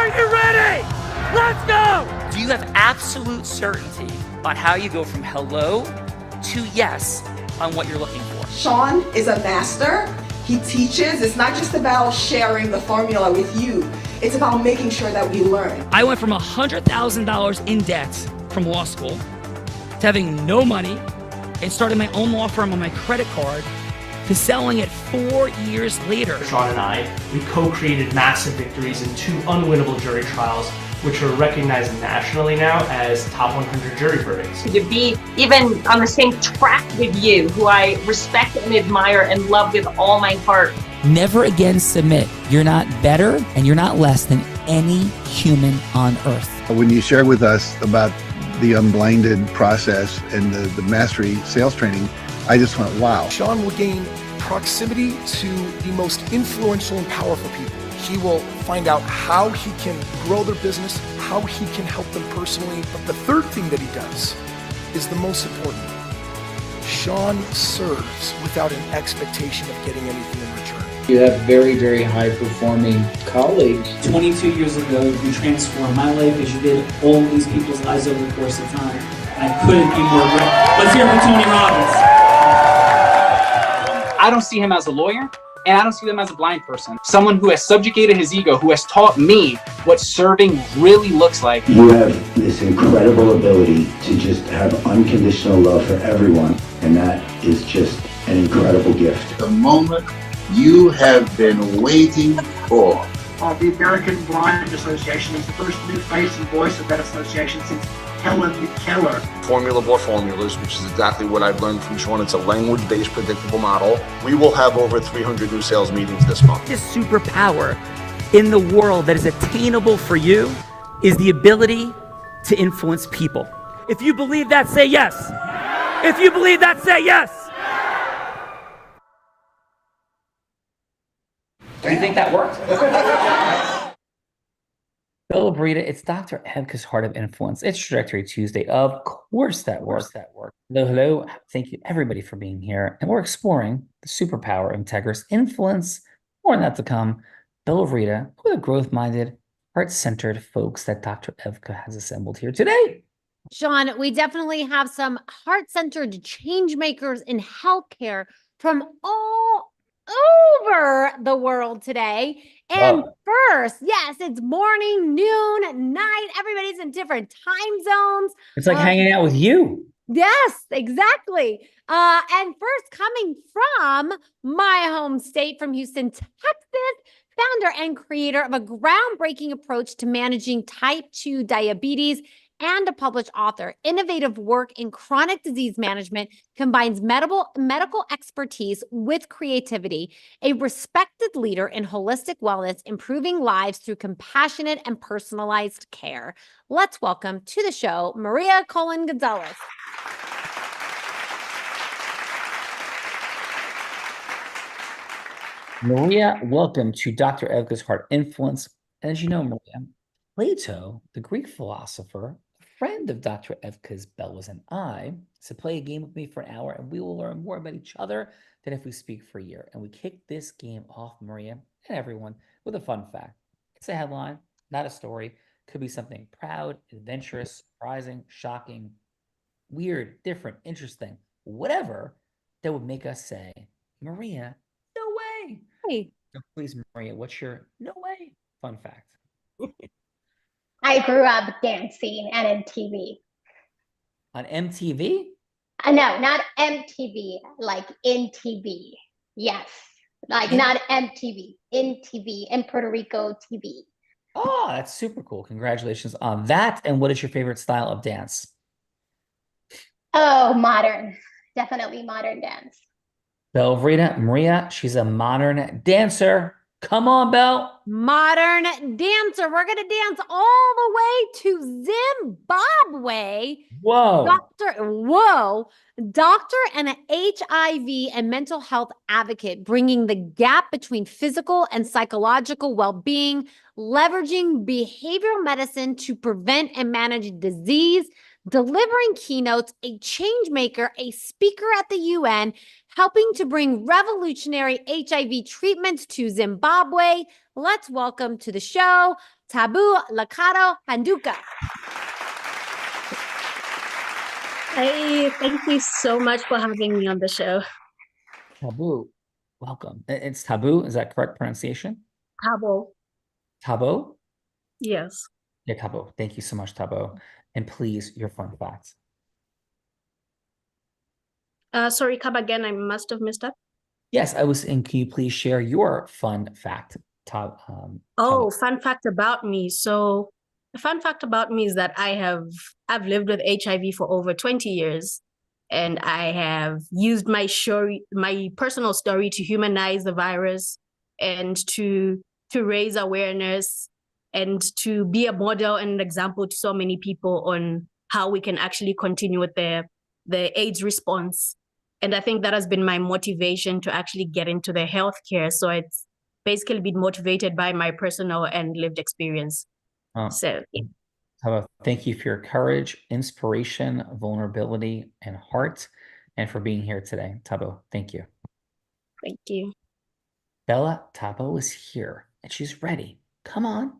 Are you ready? Let's go! Do you have absolute certainty on how you go from hello to yes on what you're looking for? Sean is a master. He teaches. It's not just about sharing the formula with you. It's about making sure that we learn. I went from $100,000 in debt from law school to having no money and starting my own law firm on my credit card to selling it 4 years later. Sean and I, we co-created massive victories in 2 unwinnable jury trials, which are recognized nationally now as top 100 jury verdicts. To be even on the same track with you, who I respect and admire and love with all my heart. Never again submit. You're not better and you're not less than any human on earth. When you shared with us about the unblinded process and the mastery sales training, I just went, wow. Sean will gain proximity to the most influential and powerful people. He will find out how he can grow their business, how he can help them personally. But the third thing that he does is the most important. Sean serves without an expectation of getting anything in return. You have very, very high-performing colleagues. 22 years ago, you transformed my life as you did all these people's lives over the course of time. I couldn't be more grateful. Let's hear it for Tony Robbins. I don't see him as a lawyer, and I don't see him as a blind person. Someone who has subjugated his ego, who has taught me what serving really looks like. You have this incredible ability to just have unconditional love for everyone, and that is just an incredible gift. The moment you have been waiting for. The American Blind Association is the first new face and voice of that association since Helen Keller. Formula for formulas, which is exactly what I've learned from Sean. It's a language-based predictable model. We will have over 300 new sales meetings this month. This superpower in the world that is attainable for you is the ability to influence people. If you believe that, say yes. If you believe that, say yes. Do you think that worked? Hello, Brita. It's Dr. Evka's Heart of Influence. It's Trajectory Tuesday. Of course that works. Hello. Thank you, everybody, for being here. And we're exploring the superpower of Integrous influence. More on that to come. Bella Rita, who are the growth-minded, heart-centered folks that Dr. Evka has assembled here today. Sean, we definitely have some heart-centered change makers in healthcare from all over the world today. And first, yes, it's morning, noon, night. Everybody's in different time zones. It's like hanging out with you. Yes, exactly. And first, coming from my home state, from Houston, Texas, founder and creator of a groundbreaking approach to managing type 2 diabetes and a published author. Innovative work in chronic disease management combines medical expertise with creativity. A respected leader in holistic wellness, improving lives through compassionate and personalized care. Let's welcome to the show, Maria Colon Gonzalez. Maria, welcome to Dr. Evka's Heart Influence. As you know, Maria, Plato, the Greek philosopher, friend of Dr. Evka's, Bella's, and I, to play a game with me for an hour, and we will learn more about each other than if we speak for a year. And we kick this game off, Maria, and everyone, with a fun fact. It's a headline, not a story. Could be something proud, adventurous, surprising, shocking, weird, different, interesting, whatever that would make us say, Maria, no way. Hey. So please, Maria, what's your no way fun fact? I grew up dancing and in TV. On MTV? No, not MTV, like in TV. Yes, like not MTV, in TV, in Puerto Rico TV. Oh, that's super cool. Congratulations on that. And what is your favorite style of dance? Oh, modern. Definitely modern dance. Belvrita, Maria, she's a modern dancer. Come on, Belle. Modern dancer. We're going to dance all the way to Zimbabwe. Whoa. Doctor and an HIV and mental health advocate, bringing the gap between physical and psychological well-being, leveraging behavioral medicine to prevent and manage disease, delivering keynotes, a change maker, a speaker at the UN, helping to bring revolutionary HIV treatments to Zimbabwe. Let's welcome to the show, Tabu Lakato Handuka. Hey, thank you so much for having me on the show. Tabu, welcome. It's Tabu, is that correct pronunciation? Tabo. Tabo? Yes. Yeah, Tabo. Thank you so much, Tabo. And please, your fun facts. Sorry, come again. I must have missed that. Yes, I was in. Can you please share your fun fact, Tabo? Fun fact about me. So the fun fact about me is that I've lived with HIV for over 20 years, and I have used my personal story to humanize the virus and to raise awareness and to be a model and an example to so many people on how we can actually continue with the AIDS response. And I think that has been my motivation to actually get into the healthcare. So it's basically been motivated by my personal and lived experience. So, yeah. Tabo, thank you for your courage, inspiration, vulnerability, and heart, and for being here today. Tabo, thank you. Thank you. Bella, Tabo is here, and she's ready. Come on.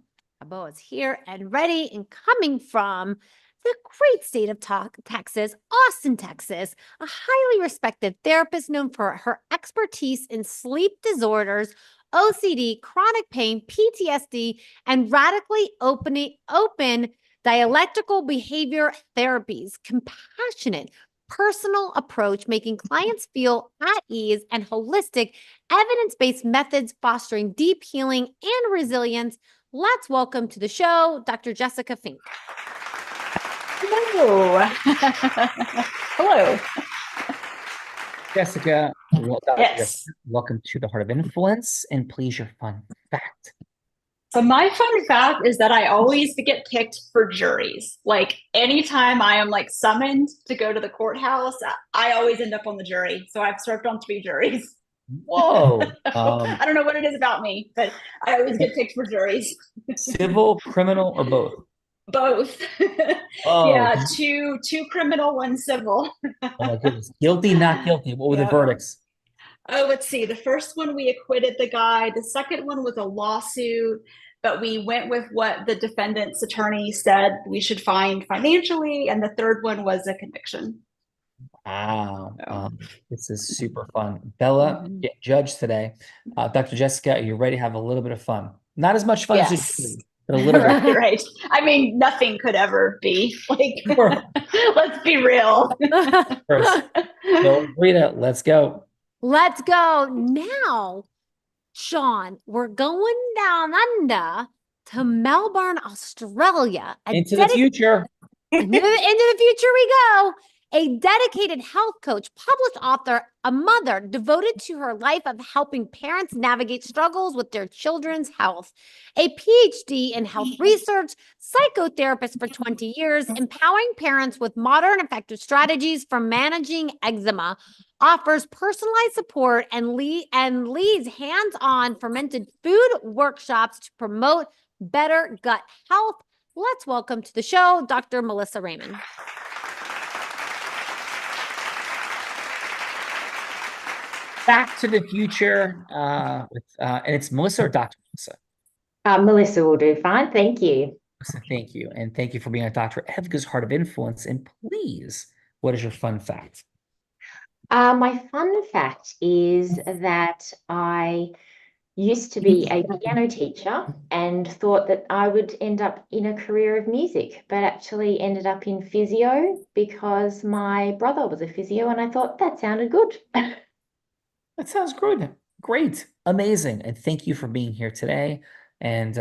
Tabo is here and ready and coming from the great state of Texas, Austin, Texas, a highly respected therapist known for her expertise in sleep disorders, OCD, chronic pain, PTSD, and radically open dialectical behavior therapies. Compassionate, personal approach, making clients feel at ease, and holistic, evidence-based methods fostering deep healing and resilience. Let's welcome to the show, Dr. Jessica Fink. Hello. Hello. Jessica, Yes. Welcome to the Heart of Influence, and please, your fun fact. So my fun fact is that I always get picked for juries. Like anytime I am like summoned to go to the courthouse, I always end up on the jury. So I've served on 3 juries. Whoa. I don't know what it is about me, but I always get picked for juries. Civil, criminal, or both? Both. Oh. Yeah, two criminal, 1 civil. Oh my goodness. Guilty, not guilty. What were the verdicts? Oh, let's see. The first one, we acquitted the guy. The second one was a lawsuit, but we went with what the defendant's attorney said we should find financially. And the third one was a conviction. Wow. This is super fun. Bella, get judged today. Dr. Jessica, are you ready to have a little bit of fun? Not as much fun as it should be, but a little bit. Right. I mean, nothing could ever be like, let's be real. First. So, Rita, let's go. Let's go. Now, Sean, we're going down under to Melbourne, Australia. Into the future. Into the future we go. A dedicated health coach, published author, a mother devoted to her life of helping parents navigate struggles with their children's health, a PhD in health research, psychotherapist for 20 years, empowering parents with modern effective strategies for managing eczema, offers personalized support and leads hands-on fermented food workshops to promote better gut health. Let's welcome to the show, Dr. Melissa Raymond. Back to the Future, and it's Melissa or Dr. Melissa? Melissa will do fine, thank you. Melissa, thank you, and thank you for being on Dr. Evga's Heart of Influence. And please, what is your fun fact? My fun fact is that I used to be a piano teacher and thought that I would end up in a career of music, but actually ended up in physio because my brother was a physio, and I thought that sounded good. That sounds good. Great. Amazing. And thank you for being here today. And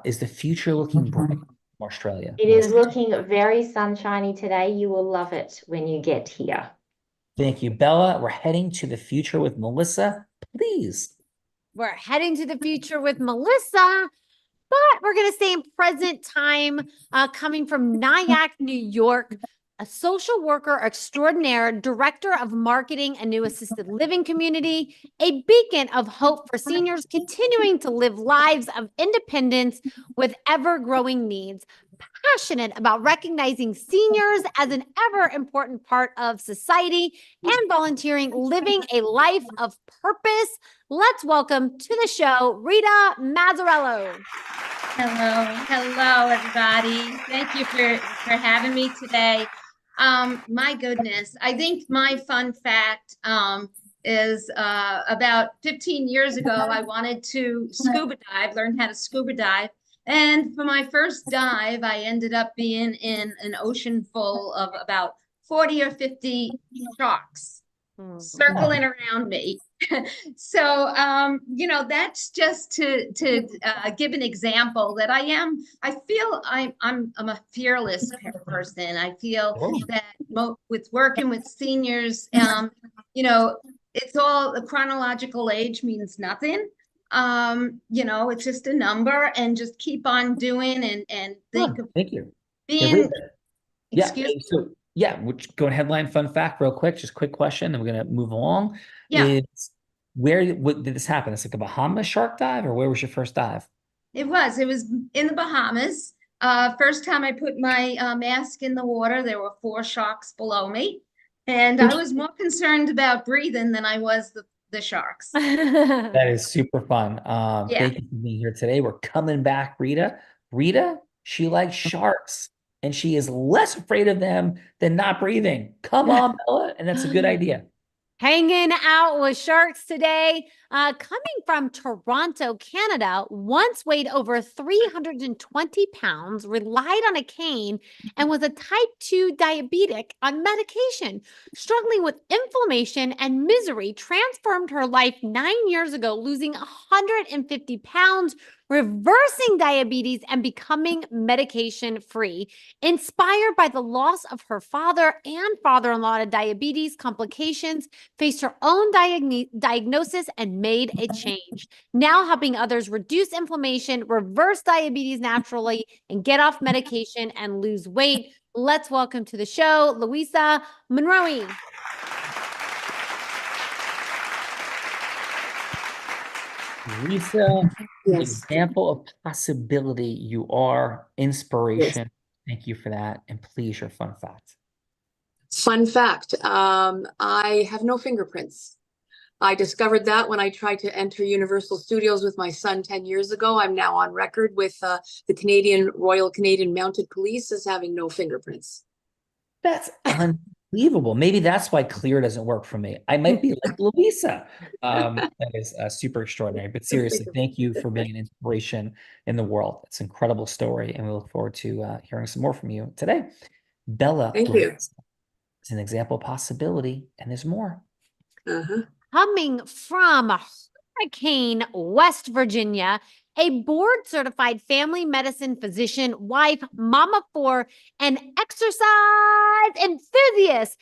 is the future looking bright in Australia? It is looking very sunshiny today. You will love it when you get here. Thank you, Bella. We're heading to the future with Melissa. Please. We're heading to the future with Melissa, but we're going to stay in present time, coming from Nyack, New York. A social worker extraordinaire, director of marketing, a new assisted living community, a beacon of hope for seniors continuing to live lives of independence with ever-growing needs, passionate about recognizing seniors as an ever-important part of society and volunteering, living a life of purpose. Let's welcome to the show, Rita Mazzarello. Hello, everybody. Thank you for having me today. My goodness, I think my fun fact is about 15 years ago, I wanted to scuba dive, learn how to scuba dive. And for my first dive, I ended up being in an ocean full of about 40 or 50 sharks circling around me. So that's just to give an example that I feel I'm a fearless person. I feel that with working with seniors, it's all the chronological age means nothing. It's just a number, and just keep on doing and think of Thank you. being Yeah. excuse me. So yeah, we're go headline fun fact real quick. Just quick question, and we're gonna move along. Yeah. Is what did this happen? It's like a Bahamas shark dive, or where was your first dive? It was in the Bahamas. First time I put my mask in the water, there were 4 sharks below me, and I was more concerned about breathing than I was the sharks. That is super fun. Yeah. Thank you for being here today. We're coming back, Rita. Rita, she likes sharks, and she is less afraid of them than not breathing. Come on, Bella, and that's a good idea. Hanging out with sharks today. Coming from Toronto, Canada, once weighed over 320 pounds, relied on a cane, and was a type 2 diabetic on medication. Struggling with inflammation and misery, transformed her life 9 years ago, losing 150 pounds, reversing diabetes, and becoming medication free. Inspired by the loss of her father and father-in-law to diabetes complications, faced her own diagnosis and made a change. Now helping others reduce inflammation, reverse diabetes naturally, and get off medication and lose weight. Let's welcome to the show, Louisa Monroe. Lisa, example of possibility. You are inspiration. Thank you for that. And please, your fun fact. Fun fact, I have no fingerprints. I discovered that when I tried to enter Universal Studios with my son 10 years ago. I'm now on record with the Royal Canadian Mounted Police as having no fingerprints. That's unbelievable. Maybe that's why clear doesn't work for me. I might be like Louisa. That is super extraordinary. But seriously, thank you for being an inspiration in the world. It's an incredible story, and we look forward to hearing some more from you today. Bella, Thank you. It's an example of possibility, and there's more. Coming from Hurricane, West Virginia, a board-certified family medicine physician, wife, mama for, and exercise enthusiast,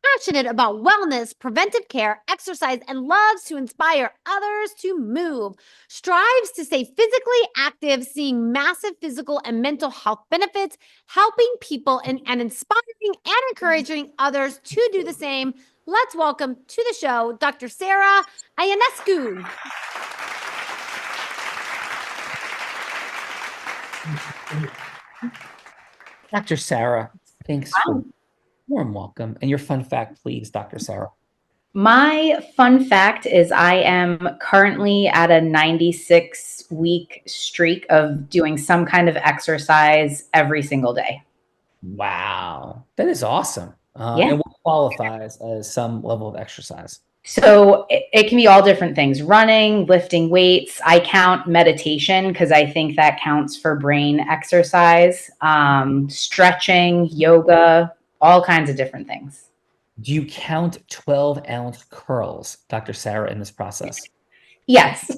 passionate about wellness, preventive care, exercise, and loves to inspire others to move. Strives to stay physically active, seeing massive physical and mental health benefits, helping people and inspiring and encouraging others to do the same. Let's welcome to the show, Dr. Sarah Ionescu. Dr. Sarah, thanks for warm welcome. And your fun fact, please, Dr. Sarah. My fun fact is I am currently at a 96-week streak of doing some kind of exercise every single day. Wow, that is awesome. Yeah. And what qualifies as some level of exercise? So it can be all different things: running, lifting weights. I count meditation because I think that counts for brain exercise, stretching, yoga, all kinds of different things. Do you count 12-ounce curls, Dr. Sarah, in this process? Yes.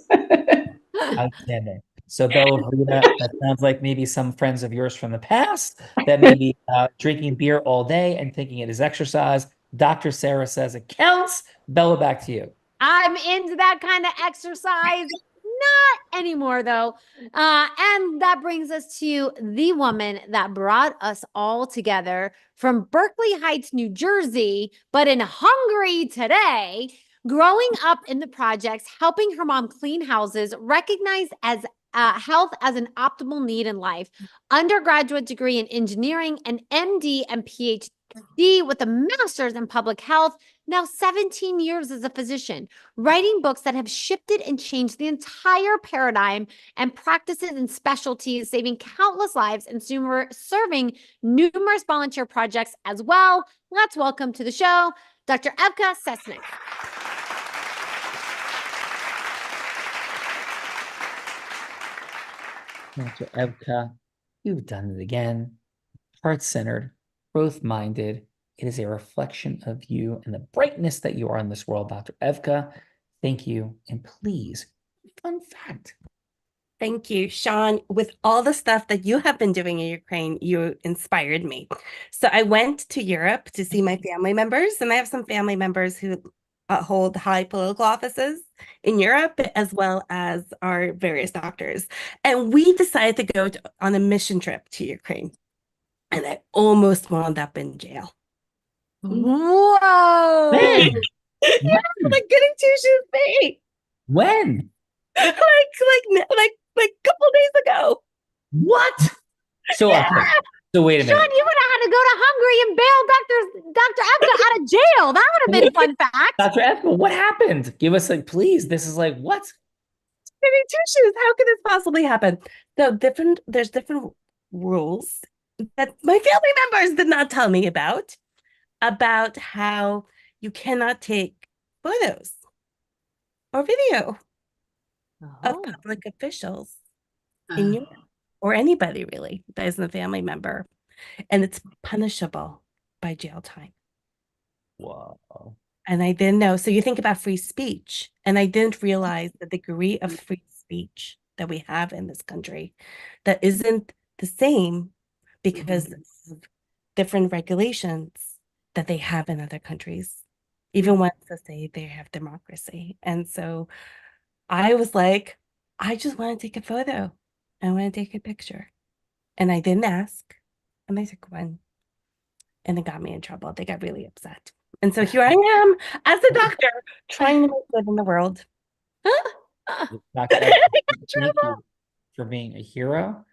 Outstanding. So Bella, Rita, that sounds like maybe some friends of yours from the past that may be drinking beer all day and thinking it is exercise. Dr. Sarah says it counts. Bella, back to you. I'm into that kind of exercise. Not anymore, though. And that brings us to the woman that brought us all together from Berkeley Heights, New Jersey, but in Hungary today, growing up in the projects, helping her mom clean houses, recognized as health as an optimal need in life, undergraduate degree in engineering, an MD and PhD PhD with a master's in public health, now 17 years as a physician, writing books that have shifted and changed the entire paradigm and practices and specialties, saving countless lives and serving numerous volunteer projects as well. Let's welcome to the show, Dr. Evka Sesnik. Dr. Evka, you've done it again. Heart-centered, growth-minded. It is a reflection of you and the brightness that you are in this world, Dr. Evka. Thank you. And please, fun fact. Thank you, Sean. With all the stuff that you have been doing in Ukraine, you inspired me. So I went to Europe to see my family members, and I have some family members who hold high political offices in Europe, as well as our various doctors. And we decided to go on a mission trip to Ukraine. And I almost wound up in jail. Whoa! When? Like getting two shoes made. When? like a couple days ago. What? So, yeah. So wait a minute. Sean, you would have had to go to Hungary and bail Dr. Evka out of jail. That would have been a fun fact. Dr. Evka, what happened? Give us please. This is like, what? Getting two shoes. How could this possibly happen? So there's different rules that my family members did not tell me about how you cannot take photos or video of public officials in Europe, or anybody really that isn't a family member. And it's punishable by jail time. Wow. And I didn't know. So you think about free speech, and I didn't realize the degree of free speech that we have in this country that isn't the same because of different regulations that they have in other countries, even ones that say they have democracy. And so I was like, I just want to take a photo. I want to take a picture. And I didn't ask. And they said, go on. And it got me in trouble. They got really upset. And so here I am as a doctor trying to make good in the world. Dr. Evka, thank you for being a hero.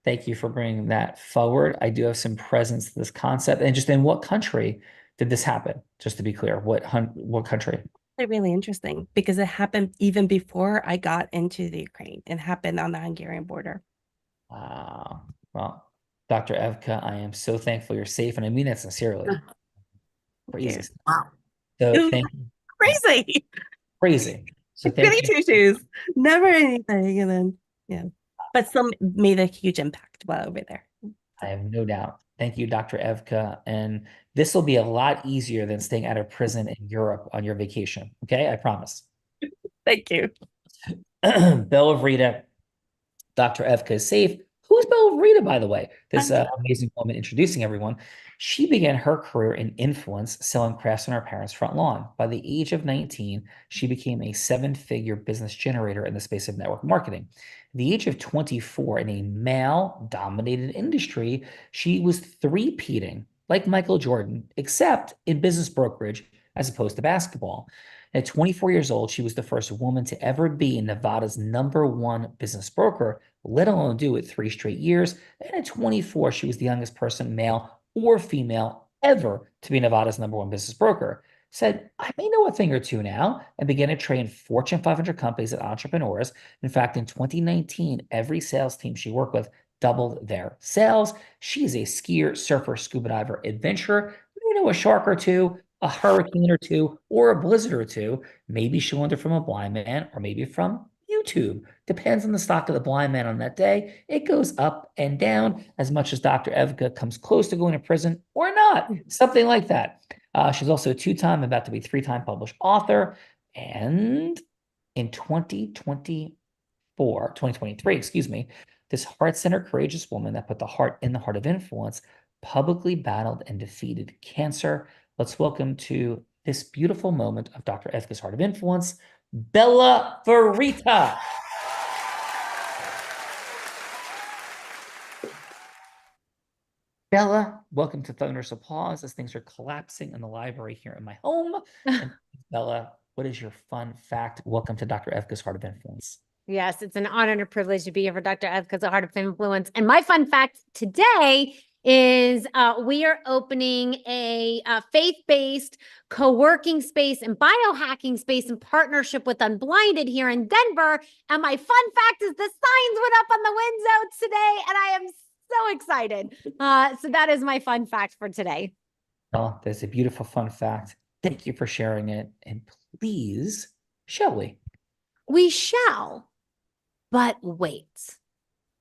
Thank you for bringing that forward. I do have some presence to this concept. And just in what country did this happen? Just to be clear, what country? It's really interesting because it happened even before I got into the Ukraine. It happened on the Hungarian border. Wow. Well, Dr. Evka, I am so thankful you're safe, and I mean that sincerely. Crazy. Wow. So thank you. Crazy. Crazy. So thank you. Two shoes. Never anything. And then, yeah. But some made a huge impact while over there. I have no doubt. Thank you, Dr. Evka. And this will be a lot easier than staying out of prison in Europe on your vacation. Okay, I promise. Thank you. Bell of Rita, Dr. Evka is safe. Who's Bell of Rita, by the way? This amazing woman introducing everyone. She began her career in influence, selling crafts on her parents' front lawn. By the age of 19, she became a 7-figure business generator in the space of network marketing. At the age of 24, in a male-dominated industry, she was three-peating, like Michael Jordan, except in business brokerage as opposed to basketball. At 24 years old, she was the first woman to ever be Nevada's #1 business broker, let alone do it 3 straight years. And at 24, she was the youngest person, male or female, ever to be Nevada's #1 business broker. Said, I may know a thing or two now, and began to train Fortune 500 companies and entrepreneurs. In fact, in 2019, every sales team she worked with doubled their sales. She's a skier, surfer, scuba diver, adventurer. You know, a shark or two, a hurricane or two, or a blizzard or two. Maybe she learned it from a blind man, or maybe from YouTube. Depends on the stock of the blind man on that day. It goes up and down as much as Dr. Evka comes close to going to prison or not, something like that. She's also a 2-time, about to be 3-time published author. And in 2023, excuse me, this heart-centered, courageous woman that put the heart in the heart of influence publicly battled and defeated cancer. Let's welcome to this beautiful moment of Dr. Evka's Heart of Influence, Bella Verita. Bella, welcome to Thunderous Applause as things are collapsing in the library here in my home. And Bella, what is your fun fact? Welcome to Dr. Evka's Heart of Influence. Yes, it's an honor and a privilege to be here for Dr. Evka's Heart of Influence. And my fun fact today is we are opening a faith-based co-working space and biohacking space in partnership with Unblinded here in Denver. And my fun fact is the signs went up on the windows today, and I am so excited. So that is my fun fact for today. Well, there's a beautiful fun fact. Thank you for sharing it. And please, shall we? We shall. But wait,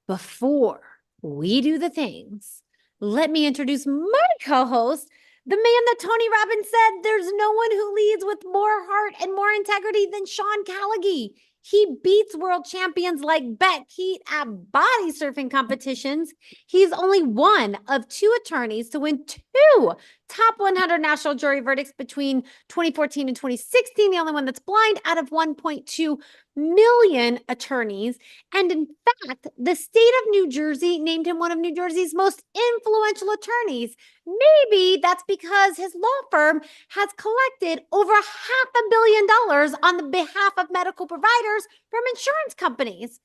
before we do the things, let me introduce my co-host, the man that Tony Robbins said there's no one who leads with more heart and more integrity than Sean Callaghy. He beats world champions like Bet Keat at body surfing competitions. He's only one of 2 attorneys to win 2 top 100 national jury verdicts between 2014 and 2016, the only one that's blind out of 1.2 million attorneys. And in fact, the state of New Jersey named him one of New Jersey's most influential attorneys. Maybe that's because his law firm has collected over $500 million on the behalf of medical providers from insurance companies.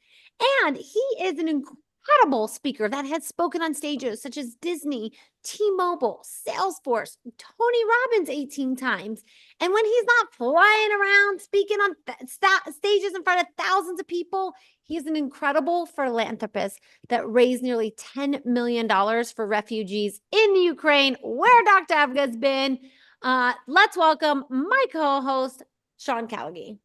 And he is an incredible speaker that has spoken on stages such as Disney, T-Mobile, Salesforce, Tony Robbins 18 times. And when he's not flying around speaking on stages in front of thousands of people, he's an incredible philanthropist that raised nearly $10 million for refugees in Ukraine, where Dr. Evga's been. Let's welcome my co-host, Sean Callaghy.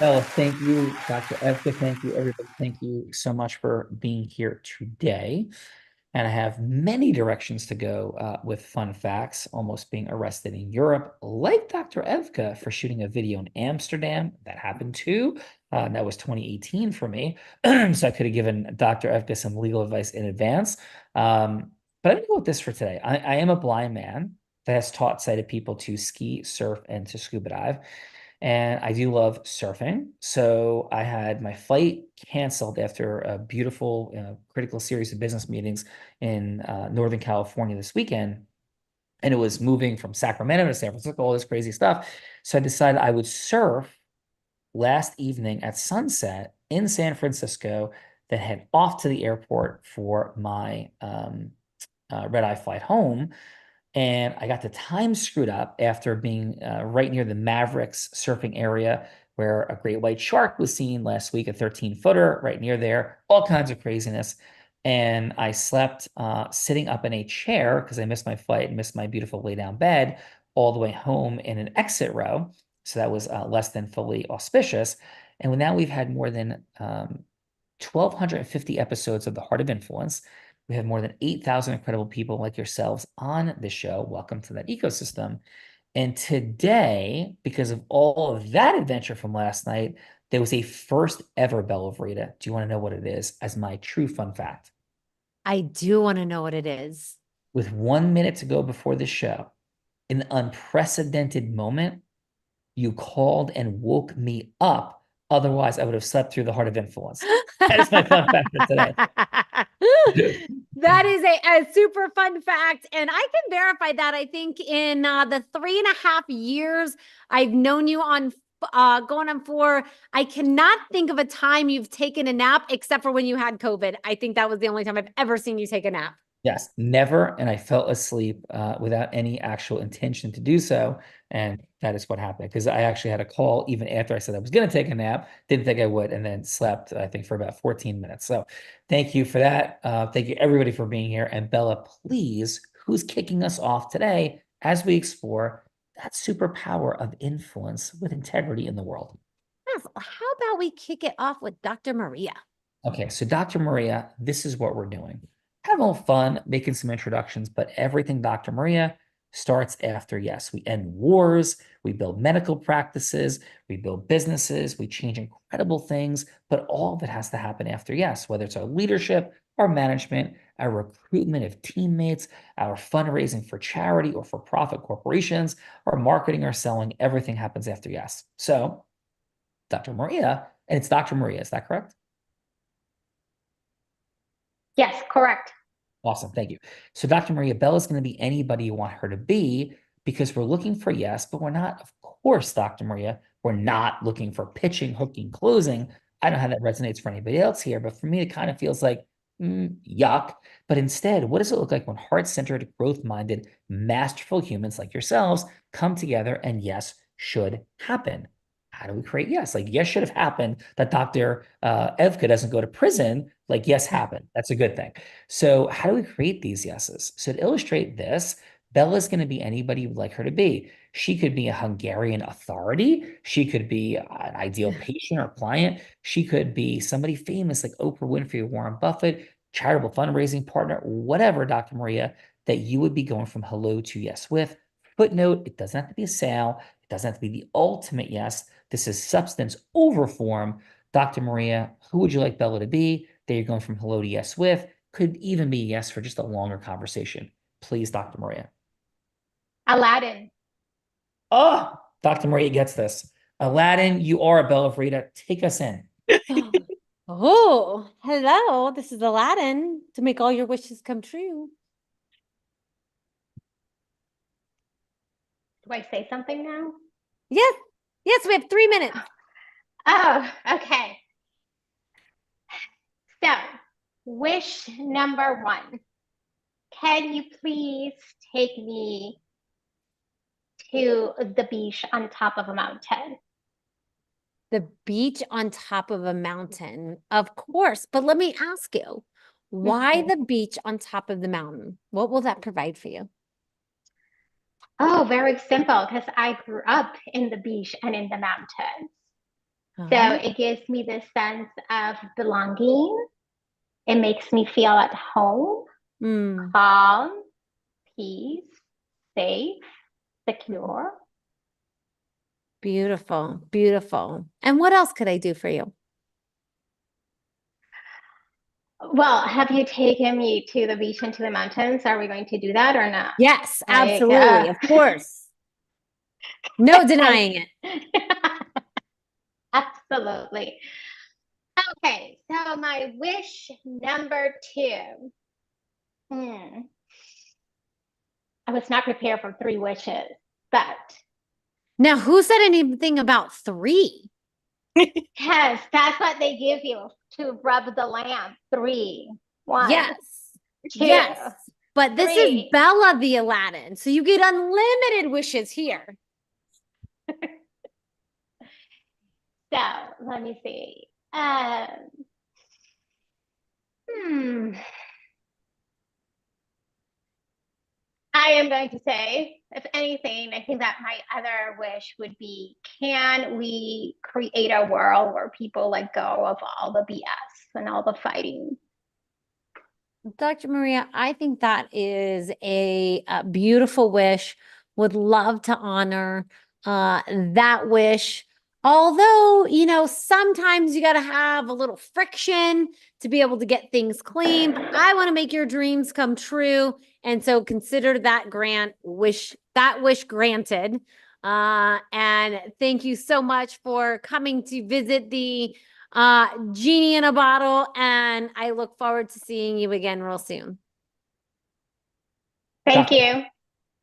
Well, thank you, Dr. Evka. Thank you, everybody. Thank you so much for being here today. And I have many directions to go with fun facts, almost being arrested in Europe, like Dr. Evka for shooting a video in Amsterdam. That happened too. That was 2018 for me. So I could have given Dr. Evka some legal advice in advance. But I'm going to go with this for today. I am a blind man that has taught sighted people to ski, surf, and to scuba dive. And I do love surfing. So I had my flight canceled after a beautiful, critical series of business meetings in Northern California this weekend. And it was moving from Sacramento to San Francisco, all this crazy stuff. So I decided I would surf last evening at sunset in San Francisco, then head off to the airport for my red-eye flight home. And I got the time screwed up after being right near the Mavericks surfing area where a great white shark was seen last week, a 13-footer right near there, all kinds of craziness. And I slept sitting up in a chair because I missed my flight and missed my beautiful lay down bed all the way home in an exit row. So that was less than fully auspicious. And now we've had more than 1,250 episodes of The Heart of Influence. We have more than 8,000 incredible people like yourselves on the show. Welcome to that ecosystem. And today, because of all of that adventure from last night, there was a first ever Bell of Rita. Do you want to know what it is as my true fun fact? I do want to know what it is. With 1 minute to go before the show, in an unprecedented moment, you called and woke me up. Otherwise, I would have slept through The Heart of Influence. That is my fun fact for today. That is a super fun fact. And I can verify that. I think in the 3.5 years I've known you on going on 4, I cannot think of a time you've taken a nap except for when you had COVID. I think that was the only time I've ever seen you take a nap. Yes, never. And I fell asleep without any actual intention to do so. And that is what happened because I actually had a call even after I said I was going to take a nap, didn't think I would, and then slept, I think, for about 14 minutes. So thank you for that. Thank you, everybody, for being here. And Bella, please, who's kicking us off today as we explore that superpower of influence with integrity in the world? Yes, how about we kick it off with Dr. Maria? Okay, so Dr. Maria, this is what we're doing. Have a little fun, making some introductions, but everything Dr. Maria starts after yes. We end wars, we build medical practices, we build businesses, we change incredible things, but all of it has to happen after yes, whether it's our leadership, our management, our recruitment of teammates, our fundraising for charity or for profit corporations, our marketing or selling, everything happens after yes. So Dr. Maria, and it's Dr. Maria, is that correct? Yes, correct. Awesome. Thank you. So Dr. Maria Bell is going to be anybody you want her to be because we're looking for yes, but we're not, of course, Dr. Maria, we're not looking for pitching, hooking, closing. I don't know how that resonates for anybody else here, but for me, it kind of feels like Yuck. But instead, what does it look like when heart-centered, growth-minded, masterful humans like yourselves come together and yes, should happen? How do we create yes? Like yes should have happened that Dr. Evka doesn't go to prison. Like yes happened. That's a good thing. So how do we create these yeses? So to illustrate this, Bella's going to be anybody you'd like her to be. She could be a Hungarian authority. She could be an ideal patient or client. She could be somebody famous like Oprah Winfrey or Warren Buffett, charitable fundraising partner, whatever, Dr. Maria, that you would be going from hello to yes with. Footnote, it doesn't have to be a sale. It doesn't have to be the ultimate yes. This is substance over form. Dr. Maria, who would you like Bella to be that you're going from hello to yes with? Could even be yes for just a longer conversation. Please, Dr. Maria. Aladdin. Oh, Dr. Maria gets this. Aladdin, you are a Bella Frida. Take us in. Oh, hello. This is Aladdin to make all your wishes come true. Do I say something now? Yes. Yes, we have 3 minutes. Oh, okay. So, wish number 1. Can you please take me to the beach on top of a mountain? The beach on top of a mountain. Of course. But let me ask you, why the beach on top of the mountain? What will that provide for you? Oh, very simple, because I grew up in the beach and in the mountains. So it gives me this sense of belonging. It makes me feel at home, calm, peace, safe, secure. Beautiful, beautiful. And what else could I do for you? Well, have you taken me to the beach and to the mountains? Are we going to do that or not? Yes, absolutely. Of course. No denying it. Absolutely. Okay, so my wish number 2. I was not prepared for 3 wishes, but. Now, who said anything about 3? Yes, that's what they give you to rub the lamp. 3, 1. Yes. 2. Yes. But this 3. is Bella the Aladdin. So you get unlimited wishes here. So let me see. I am going to say, if anything, I think that my other wish would be, can we create a world where people let go of all the BS and all the fighting? Dr. Maria, I think that is a beautiful wish. Would love to honor that wish. Although, you know, sometimes you got to have a little friction to be able to get things clean. But I want to make your dreams come true. And so consider that wish granted. And thank you so much for coming to visit the Genie in a Bottle. And I look forward to seeing you again real soon. Thank you.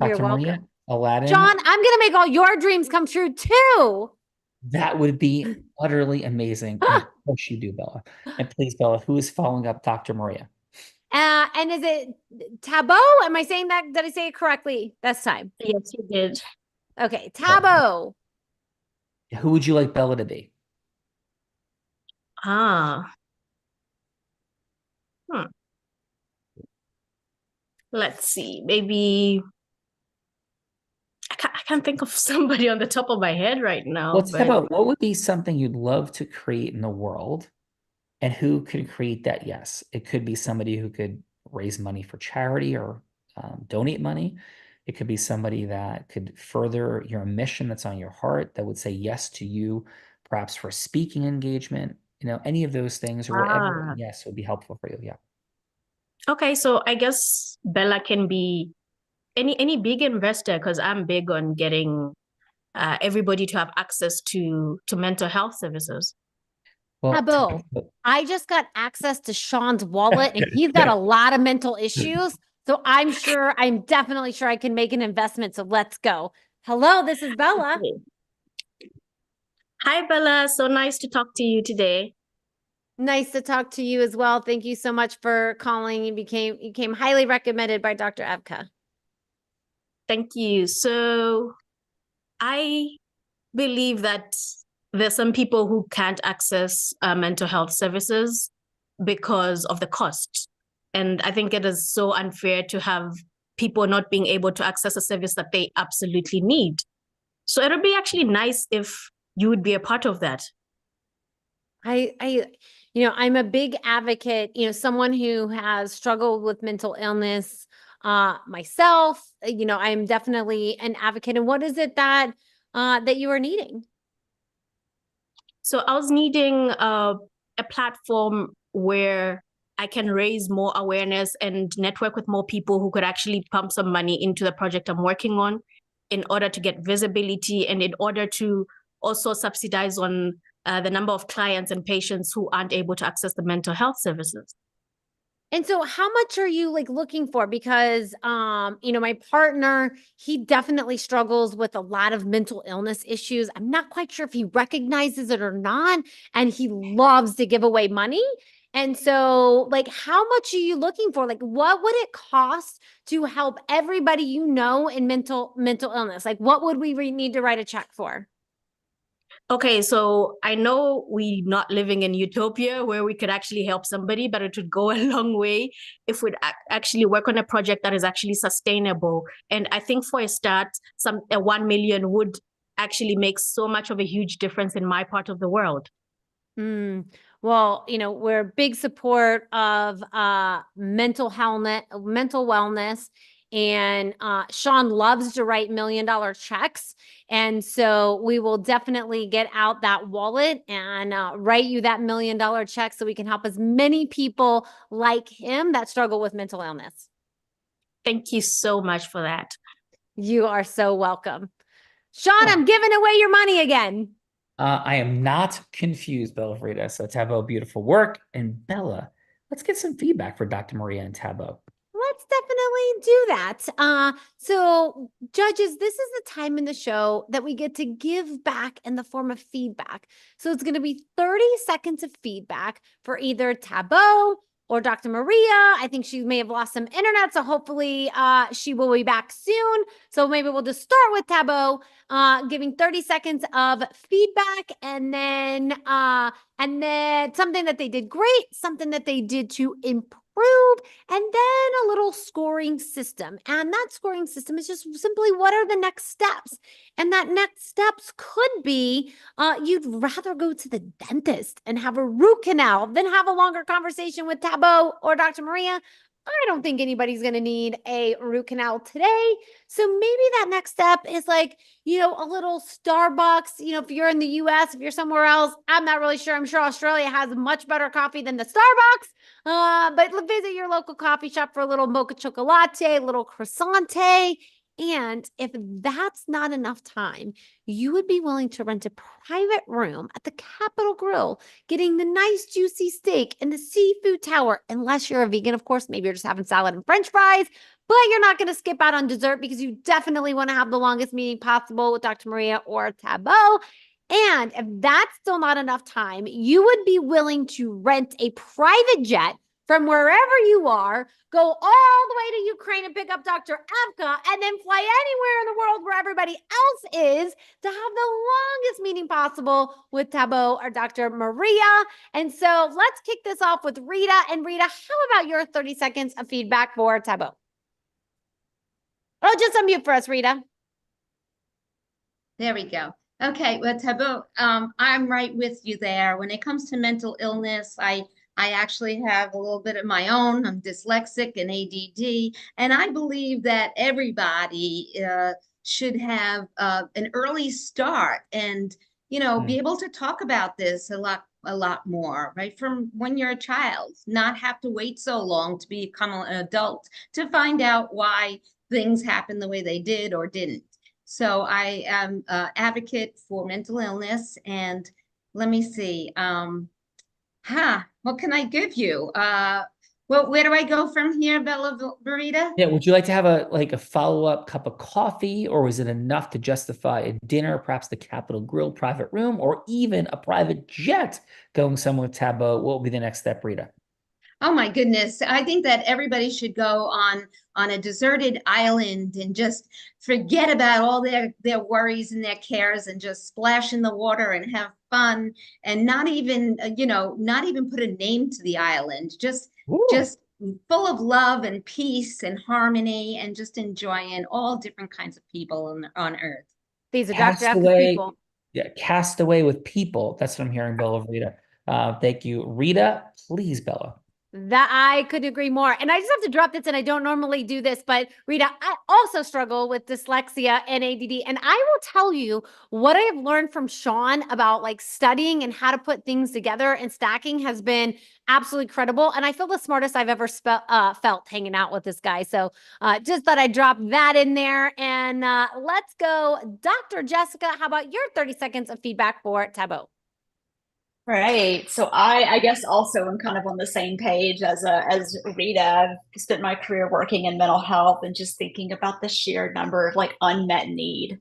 You're Dr. welcome. Maria, Aladdin. John, I'm going to make all your dreams come true too. That would be utterly amazing. And of course you do, Bella. And please, Bella, who is following up Dr. Maria? And is it Taboo? Am I saying that? Did I say it correctly this time? Yes, you did. Okay, Taboo. Who would you like Bella to be? Let's see. Maybe I can't think of somebody on the top of my head right now. Let's talk about what would be something you'd love to create in the world, and who could create that? Yes, it could be somebody who could raise money for charity or donate money. It could be somebody that could further your mission that's on your heart, that would say yes to you, perhaps for a speaking engagement, you know, any of those things or whatever. Yes, would be helpful for you. Yeah. Okay, so I guess Bella can be any big investor, because I'm big on getting everybody to have access to mental health services. Well, Taboo. I just got access to Sean's wallet, and he's got a lot of mental issues. So I'm definitely sure I can make an investment. So let's go. Hello, this is Bella. Hi, Bella. So nice to talk to you today. Nice to talk to you as well. Thank you so much for calling. You came highly recommended by Dr. Evka. Thank you. So I believe that there's some people who can't access mental health services because of the cost. And I think it is so unfair to have people not being able to access a service that they absolutely need. So it'll be actually nice if you would be a part of that. I'm a big advocate, someone who has struggled with mental illness, myself, I'm definitely an advocate. And what is it that you are needing? So I was needing a platform where I can raise more awareness and network with more people who could actually pump some money into the project I'm working on in order to get visibility and in order to also subsidize on the number of clients and patients who aren't able to access the mental health services. And so how much are you looking for? Because, my partner, he definitely struggles with a lot of mental illness issues. I'm not quite sure if he recognizes it or not. And he loves to give away money. And so how much are you looking for? What would it cost to help everybody in mental illness? What would we need to write a check for? Okay, so I know we're not living in utopia where we could actually help somebody, but it would go a long way if we'd actually work on a project that is actually sustainable. And I think for a start, 1 million would actually make so much of a huge difference in my part of the world. Well, we're a big support of mental wellness. And Sean loves to write $1 million checks. And so we will definitely get out that wallet and write you that $1 million check so we can help as many people like him that struggle with mental illness. Thank you so much for that. You are so welcome. Sean, I'm giving away your money again. I am not confused, Bella Frida. So Tabo, beautiful work. And Bella, let's get some feedback for Dr. Maria and Tabo. Let's definitely do that. So judges, this is the time in the show that we get to give back in the form of feedback. So it's going to be 30 seconds of feedback for either Tabo or Dr. Maria. I think she may have lost some internet, so hopefully she will be back soon. So maybe we'll just start with Tabo, giving 30 seconds of feedback, and then something that they did great, something that they did to improve, and then a little scoring system. And that scoring system is just simply what are the next steps? And that next steps could be you'd rather go to the dentist and have a root canal than have a longer conversation with Tabo or Dr. Maria. I don't think anybody's going to need a root canal today. So maybe that next step is a little Starbucks, if you're in the US, if you're somewhere else, I'm not really sure. I'm sure Australia has much better coffee than the Starbucks. But visit your local coffee shop for a little mocha chocolate, a little croissant. And if that's not enough time, you would be willing to rent a private room at the Capitol Grill, getting the nice juicy steak and the seafood tower, unless you're a vegan, of course. Maybe you're just having salad and French fries, but you're not going to skip out on dessert because you definitely want to have the longest meeting possible with Dr. Maria or Tabo. And if that's still not enough time, you would be willing to rent a private jet from wherever you are, go all the way to Ukraine and pick up Dr. Evka, and then fly anywhere in the world where everybody else is to have the longest meeting possible with Tabo or Dr. Maria. And so let's kick this off with Rita. And Rita, how about your 30 seconds of feedback for Tabo? Oh, just unmute for us, Rita. There we go. Okay, well, Tabo, I'm right with you there. When it comes to mental illness, I actually have a little bit of my own. I'm dyslexic and ADD, and I believe that everybody should have an early start and, be able to talk about this a lot more, right? From when you're a child, not have to wait so long to become an adult to find out why things happen the way they did or didn't. So I am an advocate for mental illness, and let me see. What can I give you? Well, where do I go from here, Bella Burita? Yeah, would you like to have a follow-up cup of coffee, or was it enough to justify a dinner, perhaps the Capitol Grill private room, or even a private jet going somewhere with Tableau? What will be the next step, Rita? Oh my goodness. I think that everybody should go on a deserted island and just forget about all their worries and their cares and just splash in the water and have fun and not even not even put a name to the island. Just full of love and peace and harmony and just enjoying all different kinds of people on earth. These are Dr. F's Castaway. people. Yeah, Castaway with people. That's what I'm hearing, Bella, Rita. Thank you. Rita, please, Bella. That I could agree more. And I just have to drop this, and I don't normally do this, but Rita, I also struggle with dyslexia and ADD. And I will tell you what I have learned from Sean about like studying and how to put things together and stacking has been absolutely credible. And I feel the smartest I've ever felt hanging out with this guy. So just thought I'd drop that in there. And let's go. Dr. Jessica, how about your 30 seconds of feedback for Tableau? Right. So I guess also am kind of on the same page as Rita. I've spent my career working in mental health and just thinking about the sheer number of like unmet need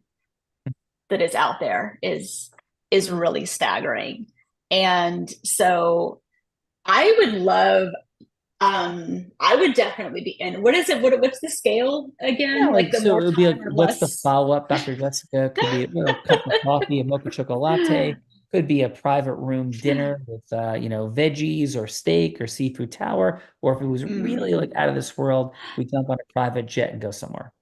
that is out there is really staggering. And so I would love I would definitely be in. What is it? What's the scale again? Yeah, like the so more it would be time like, or what's the less? follow-up, Dr. Jessica? Could be a cup of coffee, a mocha chocolate latte. Could be a private room dinner with veggies or steak or seafood tower. Or if it was really like out of this world, we jump on a private jet and go somewhere.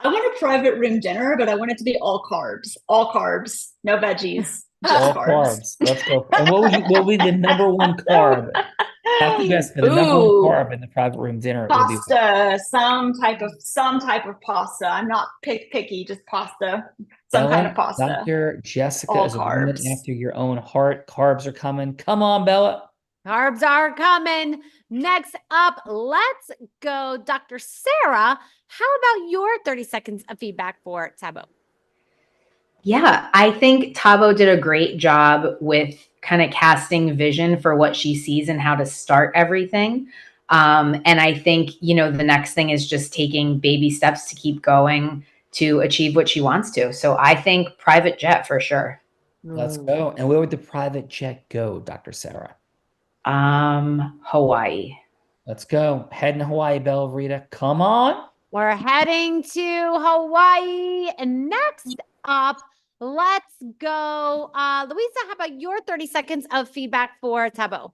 I want a private room dinner, but I want it to be all carbs, no veggies, just All carbs. Let's go. And what would be the number one carb? Dr. Jessica, the number one carb in the private room dinner would be pasta, some type of pasta. I'm not picky, just pasta, some Bella, kind of pasta. Dr. Jessica All is a woman carbs. after your own heart. Carbs are coming. Come on, Bella. Carbs are coming. Next up, let's go. Dr. Sarah, how about your 30 seconds of feedback for Tableau? Yeah, I think Tabo did a great job with kind of casting vision for what she sees and how to start everything. And I think, the next thing is just taking baby steps to keep going to achieve what she wants to. So I think private jet for sure. Let's go. And where would the private jet go, Dr. Sarah? Hawaii. Let's go. Heading to Hawaii, Bella Rita. Come on. We're heading to Hawaii. And next up, let's go. Louisa, how about your 30 seconds of feedback for Tableau?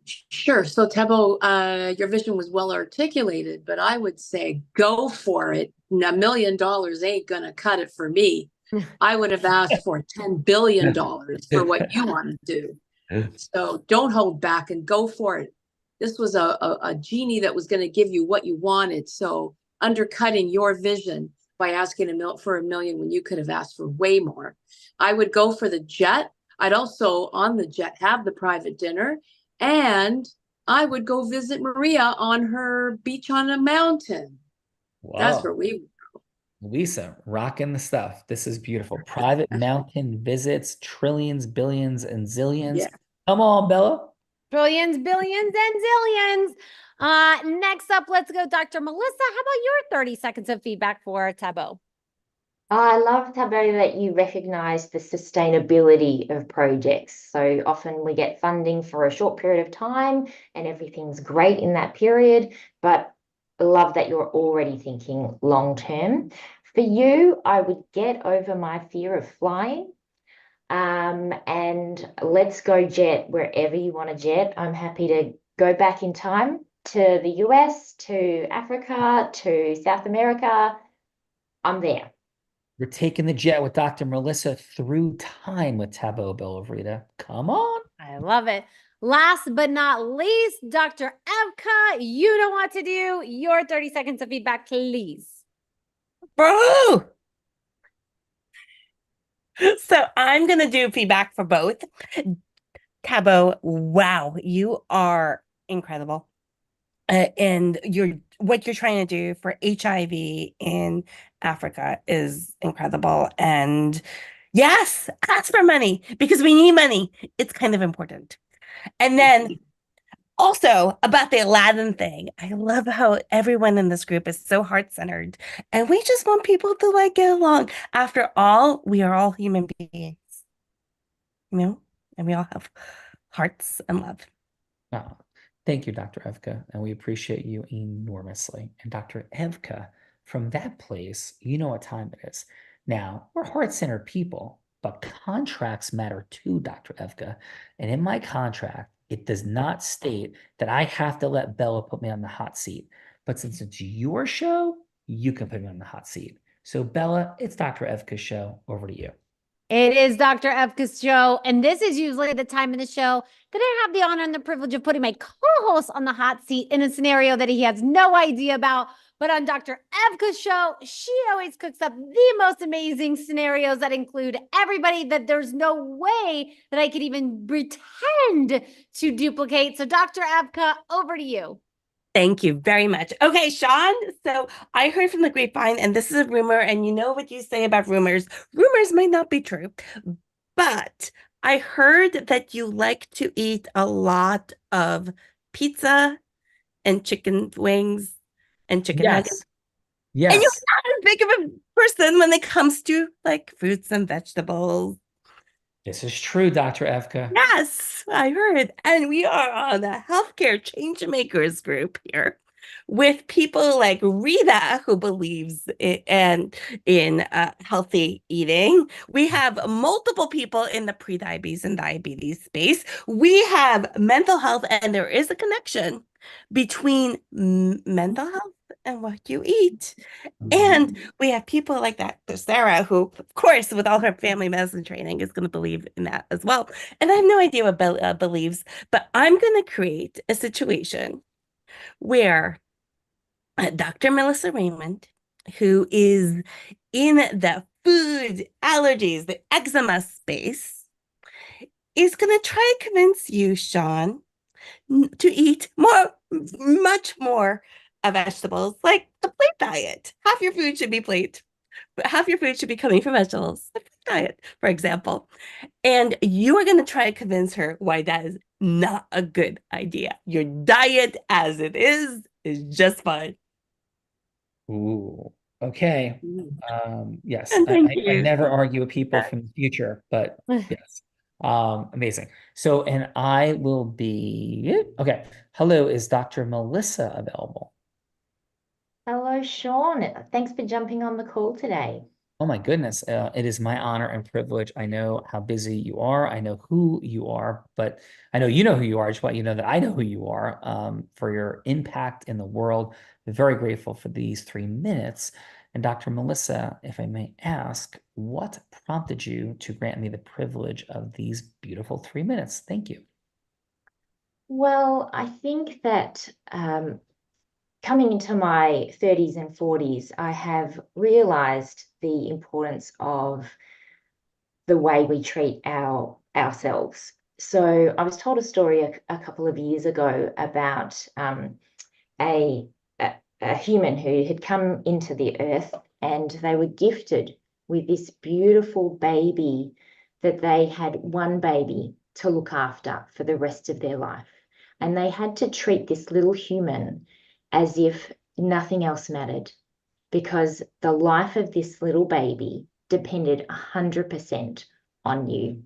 Sure. So Tabo, your vision was well articulated, but I would say go for it. $1 million ain't gonna cut it for me. I would have asked for $10 billion for what you want to do. So don't hold back and go for it. This was a genie that was going to give you what you wanted. So undercutting your vision by asking for $1 million when you could have asked for way more. I would go for the jet. I'd also on the jet have the private dinner, and I would go visit Maria on her beach on a mountain. Wow. That's where we would go. Lisa, rocking the stuff. This is beautiful. Private mountain visits, trillions, billions, and zillions. Yeah. Come on, Bella. Trillions, billions, and zillions. Next up, let's go, Dr. Melissa. How about your 30 seconds of feedback for Tableau? I love, Tableau, that you recognize the sustainability of projects. So often we get funding for a short period of time and everything's great in that period, but I love that you're already thinking long term. For you, I would get over my fear of flying. And let's go jet wherever you want to jet. I'm happy to go back in time to the US, to Africa, to South America. I'm there. We're taking the jet with Dr. Melissa through time with Tableau, Bella Rita. Come on. I love it. Last but not least, Dr. Evka, you know what to do. Your 30 seconds of feedback, please. Bro! So I'm going to do feedback for both. Tableau, wow, you are incredible. And what you're trying to do for HIV in Africa is incredible. And yes, ask for money because we need money. It's kind of important. And then Also, about the Aladdin thing, I love how everyone in this group is so heart-centered, and we just want people to like get along. After all, we are all human beings, and we all have hearts and love. Oh, thank you, Dr. Evka, and we appreciate you enormously. And Dr. Evka, from that place, you know what time it is. Now, we're heart-centered people, but contracts matter too, Dr. Evka. And in my contract, it does not state that I have to let Bella put me on the hot seat. But since it's your show, you can put me on the hot seat. So, Bella, it's Dr. Evka's show. Over to you. It is Dr. Evka's show, and this is usually the time in the show that I have the honor and the privilege of putting my co-host on the hot seat in a scenario that he has no idea about. But on Dr. Evka's show, she always cooks up the most amazing scenarios that include everybody that there's no way that I could even pretend to duplicate. So Dr. Evka, over to you. Thank you very much. Okay, Sean, so I heard from the grapevine, and this is a rumor, and you know what you say about rumors. Rumors might not be true, but I heard that you like to eat a lot of pizza and chicken wings and chicken nuggets. Yes. And you're not as big of a person when it comes to like fruits and vegetables. This is true, Dr. Evka. Yes, I heard. And we are on a healthcare change makers group here with people like Rita, who believes in healthy eating. We have multiple people in the prediabetes and diabetes space. We have mental health, and there is a connection between mental health and what you eat. And we have people like that. There's Sarah, who, of course, with all her family medicine training, is going to believe in that as well. And I have no idea what Bella believes, but I'm going to create a situation where Dr. Melissa Raymond, who is in the food allergies, the eczema space, is going to try to convince you, Sean, to eat much more vegetables, like a plate diet. Half your food should be plate, but half your food should be coming from vegetables. A plate diet, for example. And you are going to try to convince her why that is not a good idea. Your diet as it is just fine. Ooh, okay. Yes, And thank I you. never argue with people from the future, but yes. Amazing. So, and I will be, okay. Hello, is Dr. Melissa available? Hello, Sean. Thanks for jumping on the call today. Oh my goodness. It is my honor and privilege. I know how busy you are. I know who you are, but I know you know who you are. I just want you to know that I know who you are, for your impact in the world. I'm very grateful for these 3 minutes. And Dr. Melissa, if I may ask, what prompted you to grant me the privilege of these beautiful 3 minutes? Thank you. Well, I think that coming into my 30s and 40s, I have realized the importance of the way we treat ourselves. So I was told a story a couple of years ago about a human who had come into the earth, and they were gifted with this beautiful baby that they had one baby to look after for the rest of their life. And they had to treat this little human as if nothing else mattered, because the life of this little baby depended 100% on you.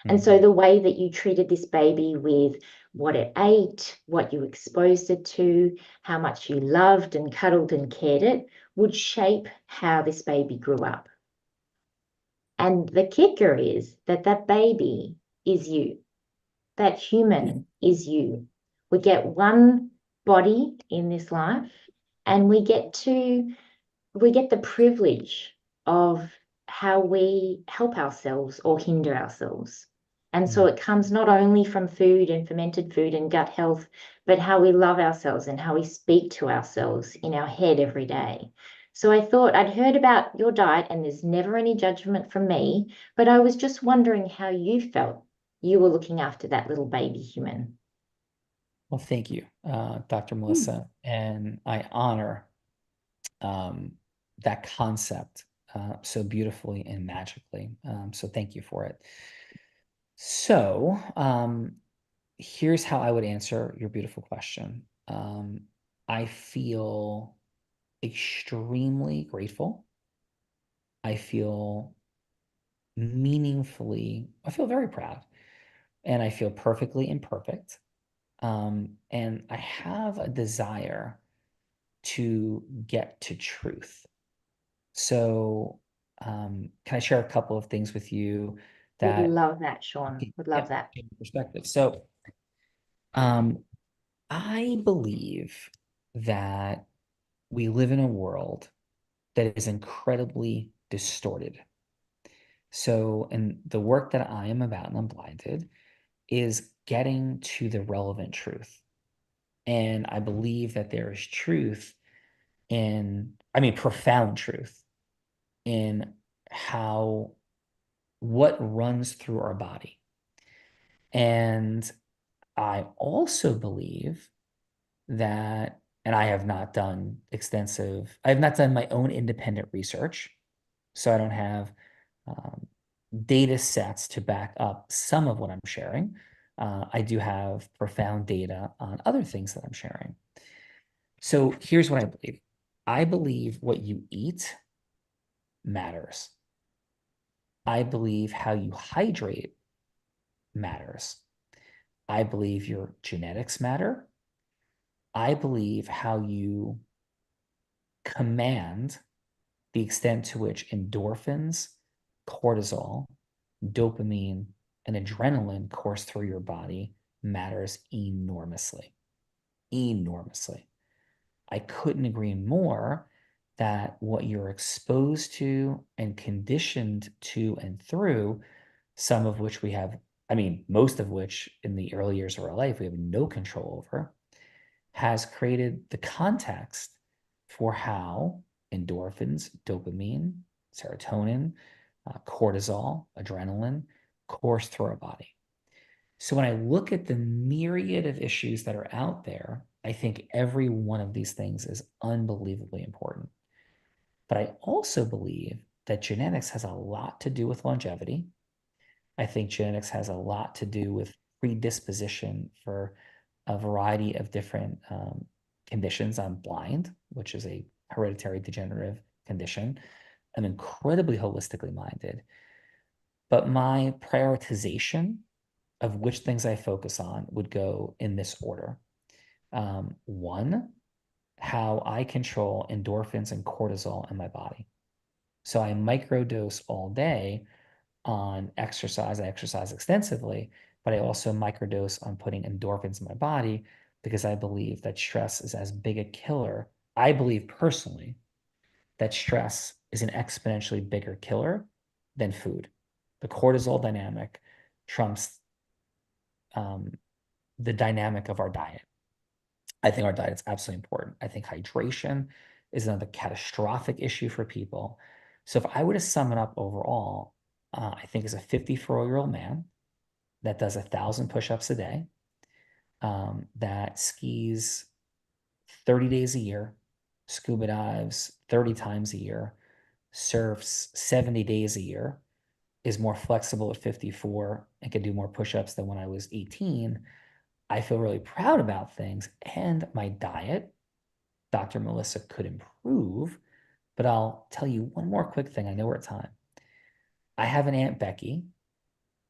And so the way that you treated this baby with what it ate, what you exposed it to, how much you loved and cuddled and cared it, would shape how this baby grew up. And the kicker is that that baby is you. That human is you. We get one body in this life, and we get the privilege of how we help ourselves or hinder ourselves. And so it comes not only from food and fermented food and gut health, but how we love ourselves and how we speak to ourselves in our head every day. So I thought, I'd heard about your diet, and there's never any judgment from me, but I was just wondering how you felt you were looking after that little baby human. Well, thank you, Dr. Melissa, and I honor that concept so beautifully and magically. So thank you for it. So here's how I would answer your beautiful question. I feel extremely grateful. I feel I feel very proud, and I feel perfectly imperfect. And I have a desire to get to truth. So, can I share a couple of things with you Would that love that, Sean. Would love that. perspective? So, I believe that we live in a world that is incredibly distorted. So, and the work that I am about and I'm blinded is getting to the relevant truth. And I believe that there is truth profound truth in what runs through our body. And I also believe that, and I have not done my own independent research. So I don't have data sets to back up some of what I'm sharing. I do have profound data on other things that I'm sharing. So here's what I believe. I believe what you eat matters. I believe how you hydrate matters. I believe your genetics matter. I believe how you command the extent to which endorphins, cortisol, dopamine, and adrenaline course through your body matters enormously. Enormously. I couldn't agree more that what you're exposed to and conditioned to and through, some of which we have, most of which in the early years of our life, we have no control over, has created the context for how endorphins, dopamine, serotonin, cortisol, adrenaline course through our body. So when I look at the myriad of issues that are out there, I think every one of these things is unbelievably important. But I also believe that genetics has a lot to do with longevity. I think genetics has a lot to do with predisposition for a variety of different conditions. I'm blind, which is a hereditary degenerative condition. I'm incredibly holistically minded. But my prioritization of which things I focus on would go in this order. One, how I control endorphins and cortisol in my body. So I microdose all day on exercise. I exercise extensively, but I also microdose on putting endorphins in my body because I believe that stress is as big a killer. I believe personally that stress is an exponentially bigger killer than food. The cortisol dynamic trumps the dynamic of our diet. I think our diet is absolutely important. I think hydration is another catastrophic issue for people. So if I were to sum it up overall, I think as a 54-year-old man that does 1,000 push-ups a day, that skis 30 days a year, scuba dives 30 times a year, surfs 70 days a year, is more flexible at 54 and can do more push-ups than when I was 18, I feel really proud about things. And my diet, Dr. Melissa, could improve. But I'll tell you one more quick thing. I know we're at time. I have an Aunt Becky,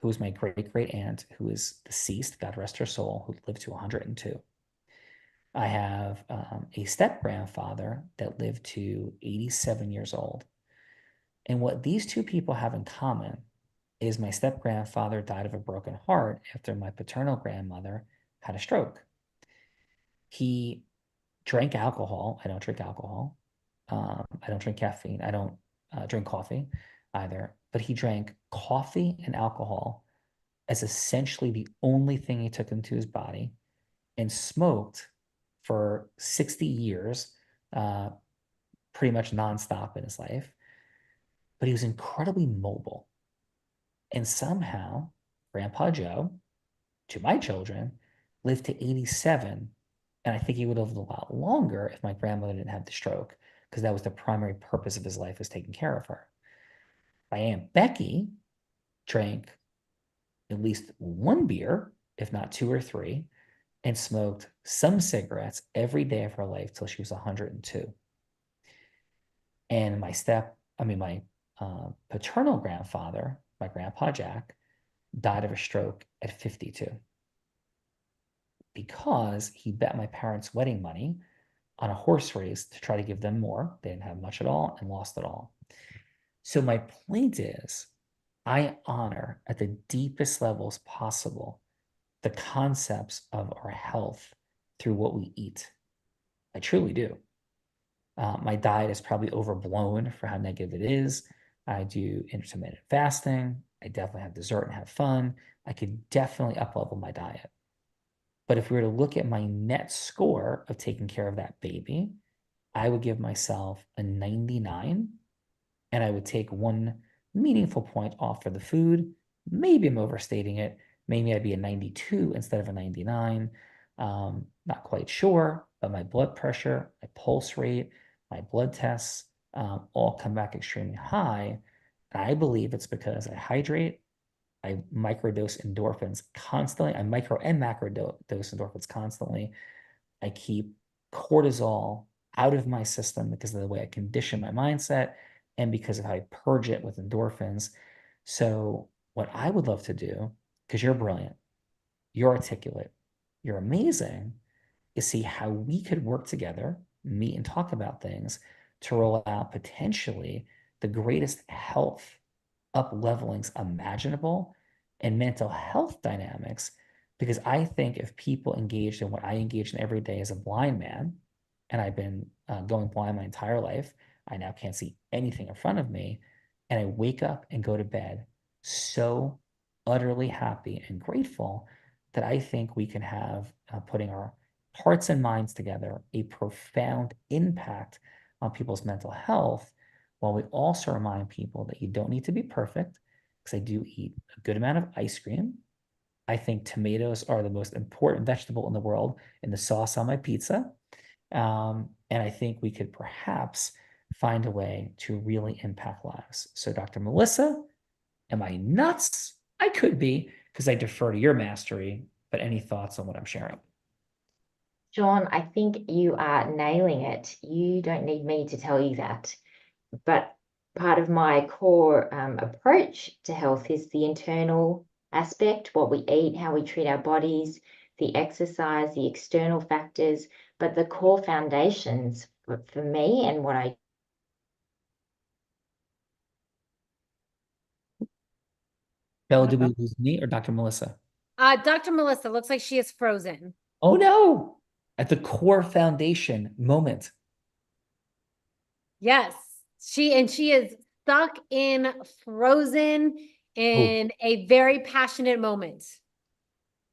who is my great great aunt, who is deceased, God rest her soul, who lived to 102. I have a step grandfather that lived to 87 years old. And what these two people have in common is my step grandfather died of a broken heart after my paternal grandmother had a stroke. He drank alcohol. I don't drink alcohol. I don't drink caffeine. I don't drink coffee either. But he drank coffee and alcohol as essentially the only thing he took into his body, and smoked for 60 years, pretty much nonstop in his life. But he was incredibly mobile. And somehow, Grandpa Joe, to my children, lived to 87. And I think he would have lived a lot longer if my grandmother didn't have the stroke, because that was the primary purpose of his life, was taking care of her. My Aunt Becky drank at least one beer if not 2 or 3, and smoked some cigarettes every day of her life till she was 102. And my paternal grandfather, my grandpa Jack, died of a stroke at 52 because he bet my parents' wedding money on a horse race to try to give them more. They didn't have much at all and lost it all. So my point is, I honor at the deepest levels possible the concepts of our health through what we eat. I truly do. My diet is probably overblown for how negative it is. I do intermittent fasting. I definitely have dessert and have fun. I could definitely up-level my diet. But if we were to look at my net score of taking care of that baby, I would give myself a 99, and I would take one meaningful point off for the food. Maybe I'm overstating it. Maybe I'd be a 92 instead of a 99. Not quite sure, but my blood pressure, my pulse rate, my blood tests all come back extremely high. And I believe it's because I hydrate, I microdose endorphins constantly. I micro and macro dose endorphins constantly. I keep cortisol out of my system because of the way I condition my mindset and because of how I purge it with endorphins. So what I would love to do, because you're brilliant, you're articulate, you're amazing, is see how we could work together, meet and talk about things to roll out potentially the greatest health up levelings imaginable and mental health dynamics. Because I think if people engaged in what I engage in every day as a blind man, and I've been going blind my entire life, I now can't see anything in front of me, and I wake up and go to bed so utterly happy and grateful that I think we can have, putting our hearts and minds together, a profound impact on people's mental health, while we also remind people that you don't need to be perfect, because I do eat a good amount of ice cream. I think tomatoes are the most important vegetable in the world in the sauce on my pizza. And I think we could perhaps find a way to really impact lives. So, Dr. Melissa, am I nuts? I could be, because I defer to your mastery, but any thoughts on what I'm sharing? John, I think you are nailing it. You don't need me to tell you that. But part of my core approach to health is the internal aspect, what we eat, how we treat our bodies, the exercise, the external factors, but the core foundations for me and what I Bella, did we lose me or Dr. Melissa? Dr. Melissa looks like she is frozen. Oh no! At the core foundation moment. Yes, she is stuck in frozen in a very passionate moment.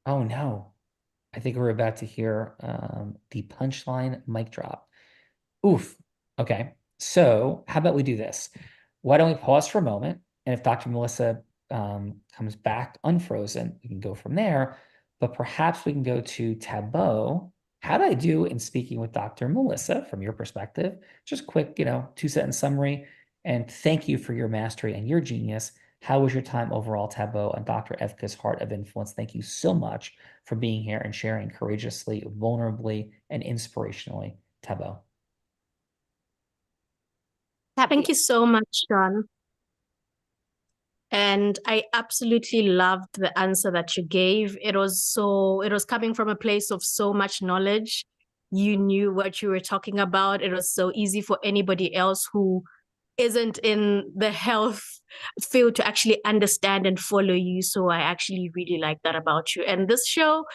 Oh no. I think we're about to hear the punchline mic drop. Oof. Okay. So how about we do this? Why don't we pause for a moment? And if Dr. Melissa comes back unfrozen, we can go from there. But perhaps we can go to Tableau. How did I do in speaking with Dr. Melissa from your perspective? Just quick, 2-sentence summary. And thank you for your mastery and your genius. How was your time overall, Tableau, and Dr. Evka's Heart of Influence? Thank you so much for being here and sharing courageously, vulnerably, and inspirationally, Tableau. Thank you so much, John. And I absolutely loved the answer that you gave. It was coming from a place of so much knowledge. You knew what you were talking about. It was so easy for anybody else who isn't in the health field to actually understand and follow you. So I actually really like that about you. And this show,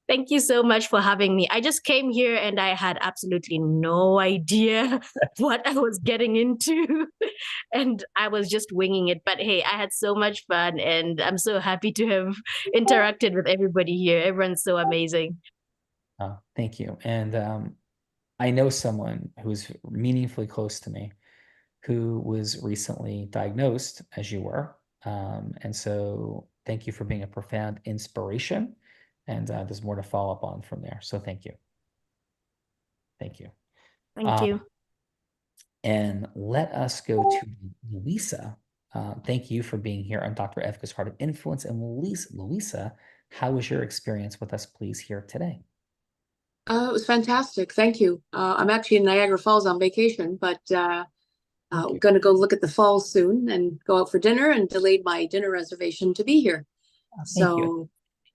thank you so much for having me. I just came here and I had absolutely no idea what I was getting into. And I was just winging it. But hey, I had so much fun and I'm so happy to have interacted with everybody here. Everyone's so amazing. Oh, thank you. And I know someone who's meaningfully close to me who was recently diagnosed, as you were. And so thank you for being a profound inspiration. And there's more to follow up on from there. So thank you. Thank you. Thank you. And let us go to Louisa. Thank you for being here on Dr. Evka's Heart of Influence. And Louisa, How was your experience with us, please, here today? It was fantastic. Thank you. I'm actually in Niagara Falls on vacation, but I'm going to go look at the falls soon and go out for dinner, and delayed my dinner reservation to be here. Thank you.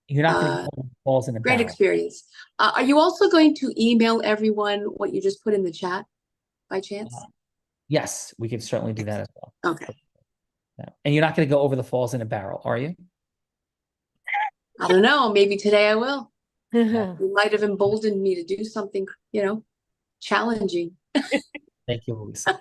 You're not going to go over the falls in a Great barrel. experience. Are you also going to email everyone what you just put in the chat by chance? Yes, we can certainly do that as well. Okay. Yeah. And you're not going to go over the falls in a barrel, are you? I don't know. Maybe today I will. You might have emboldened me to do something, challenging. Thank you, Louisa.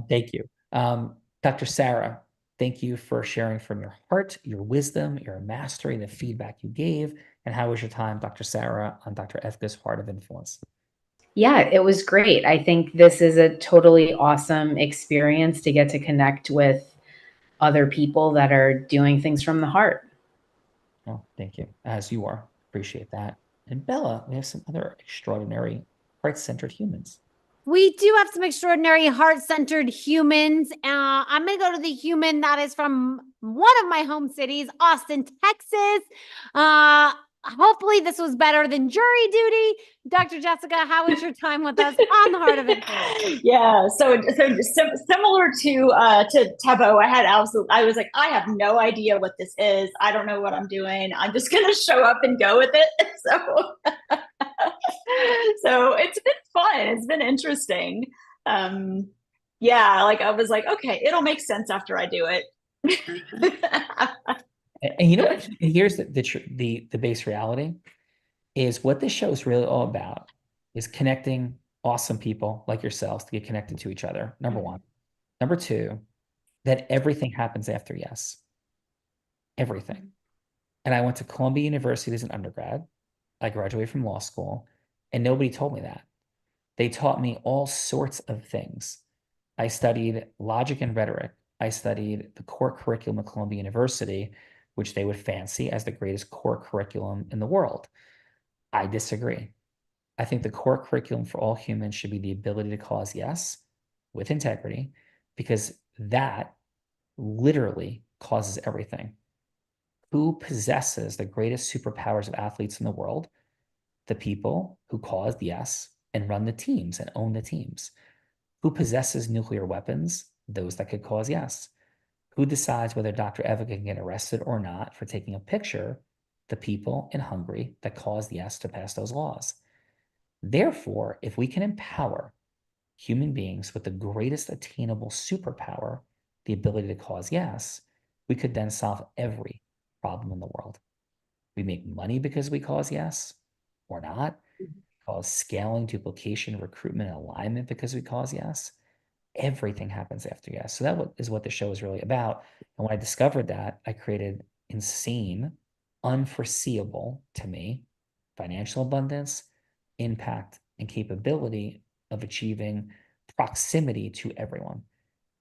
Thank you. Dr. Sarah, thank you for sharing from your heart, your wisdom, your mastery, the feedback you gave. And how was your time, Dr. Sarah, on Dr. Efka's Heart of Influence? Yeah, it was great. I think this is a totally awesome experience to get to connect with other people that are doing things from the heart. Oh, thank you. As you are. Appreciate that. And Bella, we have some other extraordinary heart-centered humans. We do have some extraordinary heart-centered humans. I'm going to go to the human that is from one of my home cities, Austin, Texas. Hopefully this was better than jury duty. Dr. Jessica, how was your time with us on the Heart of Influence? Yeah, so similar to Tebo, I was like, I have no idea what this is. I don't know what I'm doing. I'm just gonna show up and go with it. So it's been fun. It's been interesting. Yeah, like I was like, okay, it'll make sense after I do it. And you know what? Here's the base reality is what this show is really all about is connecting awesome people like yourselves to get connected to each other. Number one. Number two, that everything happens after yes. Everything. And I went to Columbia University as an undergrad. I graduated from law school, and nobody told me that. They taught me all sorts of things. I studied logic and rhetoric. I studied the core curriculum at Columbia University, which they would fancy as the greatest core curriculum in the world. I disagree. I think the core curriculum for all humans should be the ability to cause yes with integrity, because that literally causes everything. Who possesses the greatest superpowers of athletes in the world? The people who cause yes and run the teams and own the teams. Who possesses nuclear weapons? Those that could cause yes. Who decides whether Dr. Eva can get arrested or not for taking a picture? The people in Hungary that caused yes to pass those laws. Therefore, if we can empower human beings with the greatest attainable superpower, the ability to cause yes, we could then solve every problem in the world. We make money because we cause yes or not. Cause scaling, duplication, recruitment, and alignment because we cause yes. Everything happens after yes. So that is what the show is really about. And when I discovered that, I created insane, unforeseeable to me, financial abundance, impact, and capability of achieving proximity to everyone.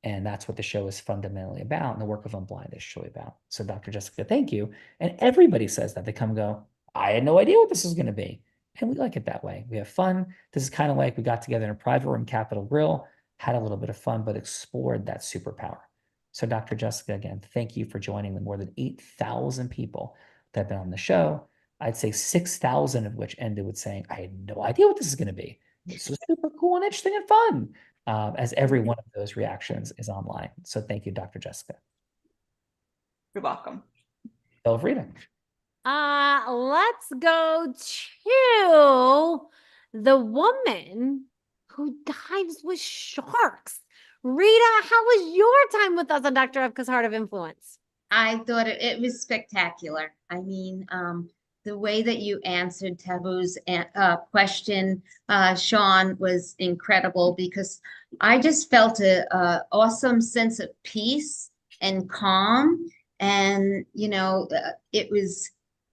And that's what the show is fundamentally about. And the work of Unblind is really about. So Dr. Jessica, thank you. And everybody says that. They come and go, I had no idea what this was going to be. And we like it that way. We have fun. This is kind of like we got together in a private room, Capitol Grill, had a little bit of fun, but explored that superpower. So Dr. Jessica, again, thank you for joining the more than 8,000 people that have been on the show. I'd say 6,000 of which ended with saying, I had no idea what this is going to be. This is super cool and interesting and fun. As every one of those reactions is online. So thank you, Dr. Jessica. You're welcome. Elfrida. Let's go to the woman who dives with sharks. Rita, how was your time with us on Dr. Evka's Heart of Influence? I thought it was spectacular. I mean, the way that you answered Tabu's question, Sean, was incredible, because I just felt a awesome sense of peace and calm. And,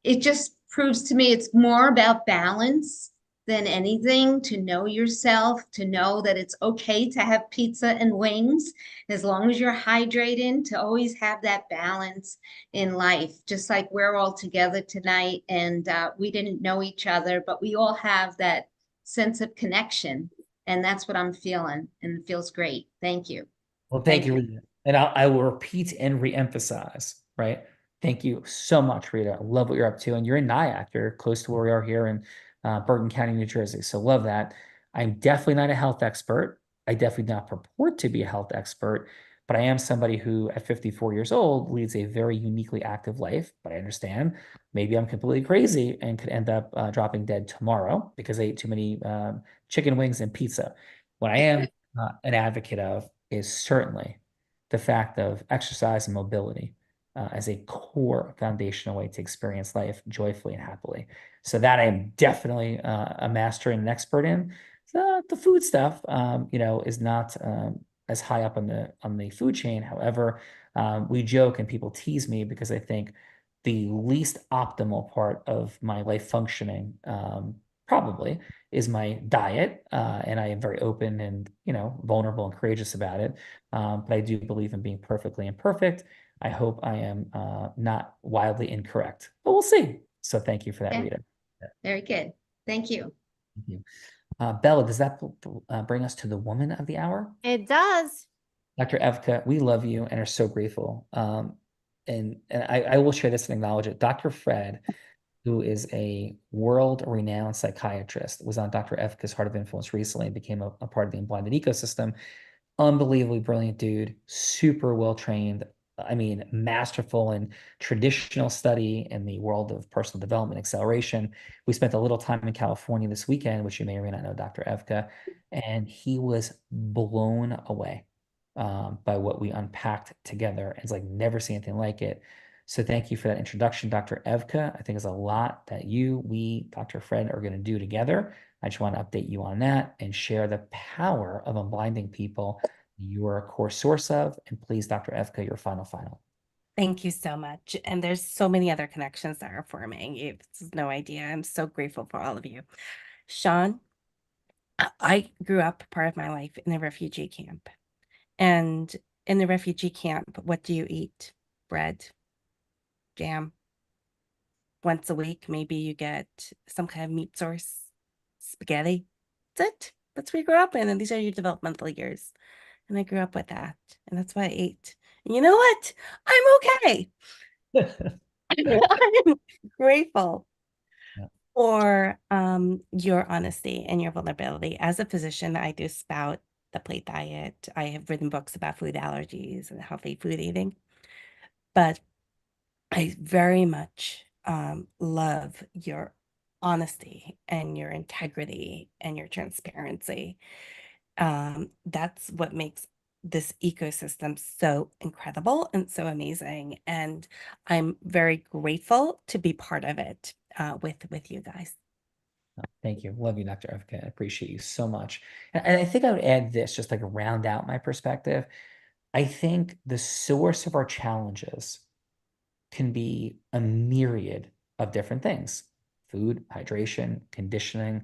it just proves to me it's more about balance than anything, to know yourself, to know that it's okay to have pizza and wings, as long as you're hydrating, to always have that balance in life. Just like we're all together tonight, and we didn't know each other, but we all have that sense of connection. And that's what I'm feeling, and it feels great. Thank you. Well, thank you, Rita. And I will repeat and reemphasize, right? Thank you so much, Rita. I love what you're up to. And you're in Nyack. You're close to where we are here in Bergen County, New Jersey. So love that. I'm definitely not a health expert. I definitely do not purport to be a health expert, but I am somebody who at 54 years old leads a very uniquely active life. But I understand maybe I'm completely crazy and could end up dropping dead tomorrow because I ate too many chicken wings and pizza. What I am an advocate of is certainly the fact of exercise and mobility as a core foundational way to experience life joyfully and happily. So that I am definitely a master and an expert in. The food stuff, is not as high up on the food chain. However, we joke and people tease me because I think the least optimal part of my life functioning probably is my diet, and I am very open and vulnerable and courageous about it. But I do believe in being perfectly imperfect. I hope I am not wildly incorrect, but we'll see. So thank you for that, Okay. Rita. Very good. Thank you. Thank you. Bella, does that bring us to the woman of the hour? It does. Dr. Evka, we love you and are so grateful. And I will share this and acknowledge it. Dr. Fred, who is a world-renowned psychiatrist, was on Dr. Evka's Heart of Influence recently and became a part of the Unblinded ecosystem. Unbelievably brilliant dude, super well trained. I mean, masterful in traditional study in the world of personal development acceleration. We spent a little time in California this weekend, which you may or may not know, Dr. Evka, and he was blown away by what we unpacked together. It's like never seen anything like it. So thank you for that introduction, Dr. Evka. I think there's a lot that we, Dr. Fred, are going to do together. I just want to update you on that and share the power of unblinding people you are a core source of. And please, Dr. Evka, your final. Thank you so much. And there's so many other connections that are forming. It's no idea. I'm so grateful for all of you. Sean, I grew up part of my life in a refugee camp. And in the refugee camp, what do you eat? Bread, jam. Once a week, maybe you get some kind of meat source, spaghetti. That's it. That's what you grew up in. And these are your developmental years. And I grew up with that. And that's what I ate. And you know what? I'm okay. I'm grateful for your honesty and your vulnerability. As a physician, I do spout the plate diet. I have written books about food allergies and healthy food eating. But I very much love your honesty and your integrity and your transparency. That's what makes this ecosystem so incredible and so amazing. And I'm very grateful to be part of it with you guys. Thank you. Love you, Dr. Evka. I appreciate you so much. And I think I would add this, just like round out my perspective. I think the source of our challenges can be a myriad of different things: food, hydration, conditioning,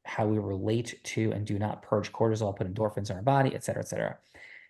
how we relate to and do not purge cortisol, put endorphins in our body, et cetera, et cetera.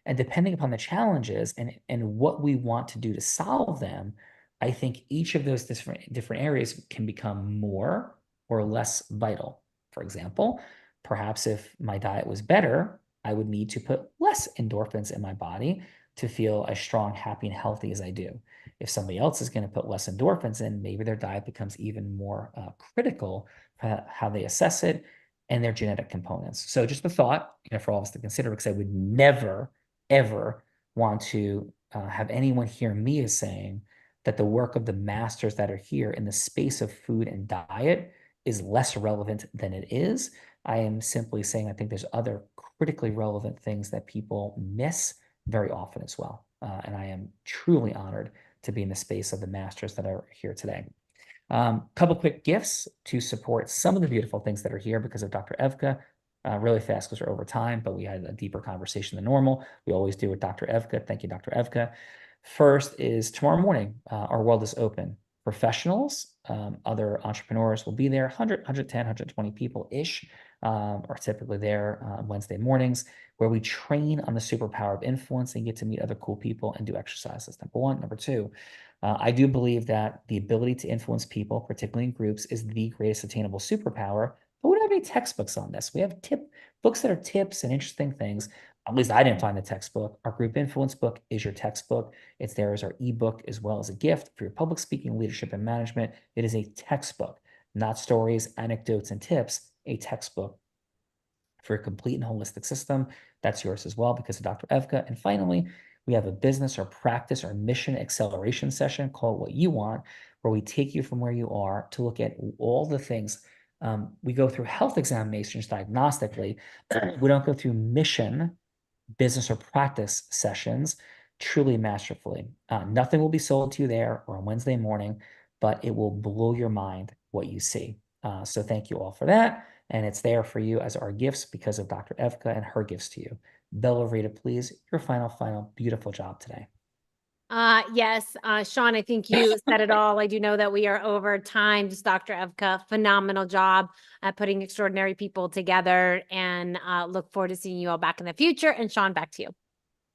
And depending upon the challenges and what we want to do to solve them, I think each of those different areas can become more or less vital. For example, perhaps if my diet was better, I would need to put less endorphins in my body to feel as strong, happy, and healthy as I do. If somebody else is going to put less endorphins in, maybe their diet becomes even more critical for how they assess it and their genetic components. So just a thought, for all of us to consider, because I would never, ever want to have anyone hear me as saying that the work of the masters that are here in the space of food and diet is less relevant than it is. I am simply saying I think there's other critically relevant things that people miss very often as well. And I am truly honored to be in the space of the masters that are here today. Couple quick gifts to support some of the beautiful things that are here because of Dr. Evka. Really fast because we're over time, but we had a deeper conversation than normal. We always do with Dr. Evka. Thank you, Dr. Evka. First is tomorrow morning, our world is open. Professionals, other entrepreneurs will be there. 100, 110, 120 people-ish are typically there on Wednesday mornings, where we train on the superpower of influence and get to meet other cool people and do exercises. Number one. Number two, I do believe that the ability to influence people, particularly in groups, is the greatest attainable superpower. But we don't have any textbooks on this. We have books that are tips and interesting things, At least I didn't find the textbook. Our group influence book is your textbook. It's there as our ebook as well as a gift for your public speaking, leadership, and management. It is a textbook, not stories, anecdotes, and tips, a textbook for a complete and holistic system. That's yours as well because of Dr. Evka. And finally, we have a business or practice or mission acceleration session, call it what you want, where we take you from where you are to look at all the things. We go through health examinations diagnostically. We don't go through mission, business, or practice sessions truly masterfully. Nothing will be sold to you there or on Wednesday morning, but it will blow your mind what you see. So thank you all for that. And it's there for you as our gifts because of Dr. Evka and her gifts to you. Bella Rita, please, your final, beautiful job today. Yes, Sean, I think you said it all. I do know that we are over time. Just Dr. Evka, phenomenal job at putting extraordinary people together, and look forward to seeing you all back in the future. And Sean, back to you.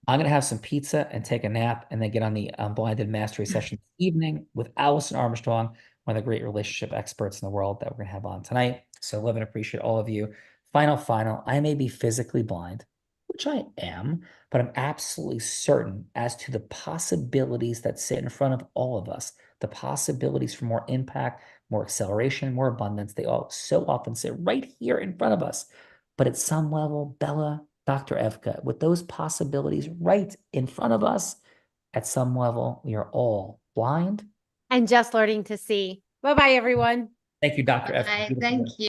I'm going to have some pizza and take a nap and then get on the Blinded Mastery session this evening with Allison Armstrong, one of the great relationship experts in the world that we're going to have on tonight. So love and appreciate all of you. Final, I may be physically blind, which I am, but I'm absolutely certain as to the possibilities that sit in front of all of us, the possibilities for more impact, more acceleration, more abundance. They all so often sit right here in front of us. But at some level, Bella, Dr. Evka, with those possibilities right in front of us, at some level, we are all blind and just learning to see. Bye-bye, everyone. Thank you, Dr. Evka. Thank you.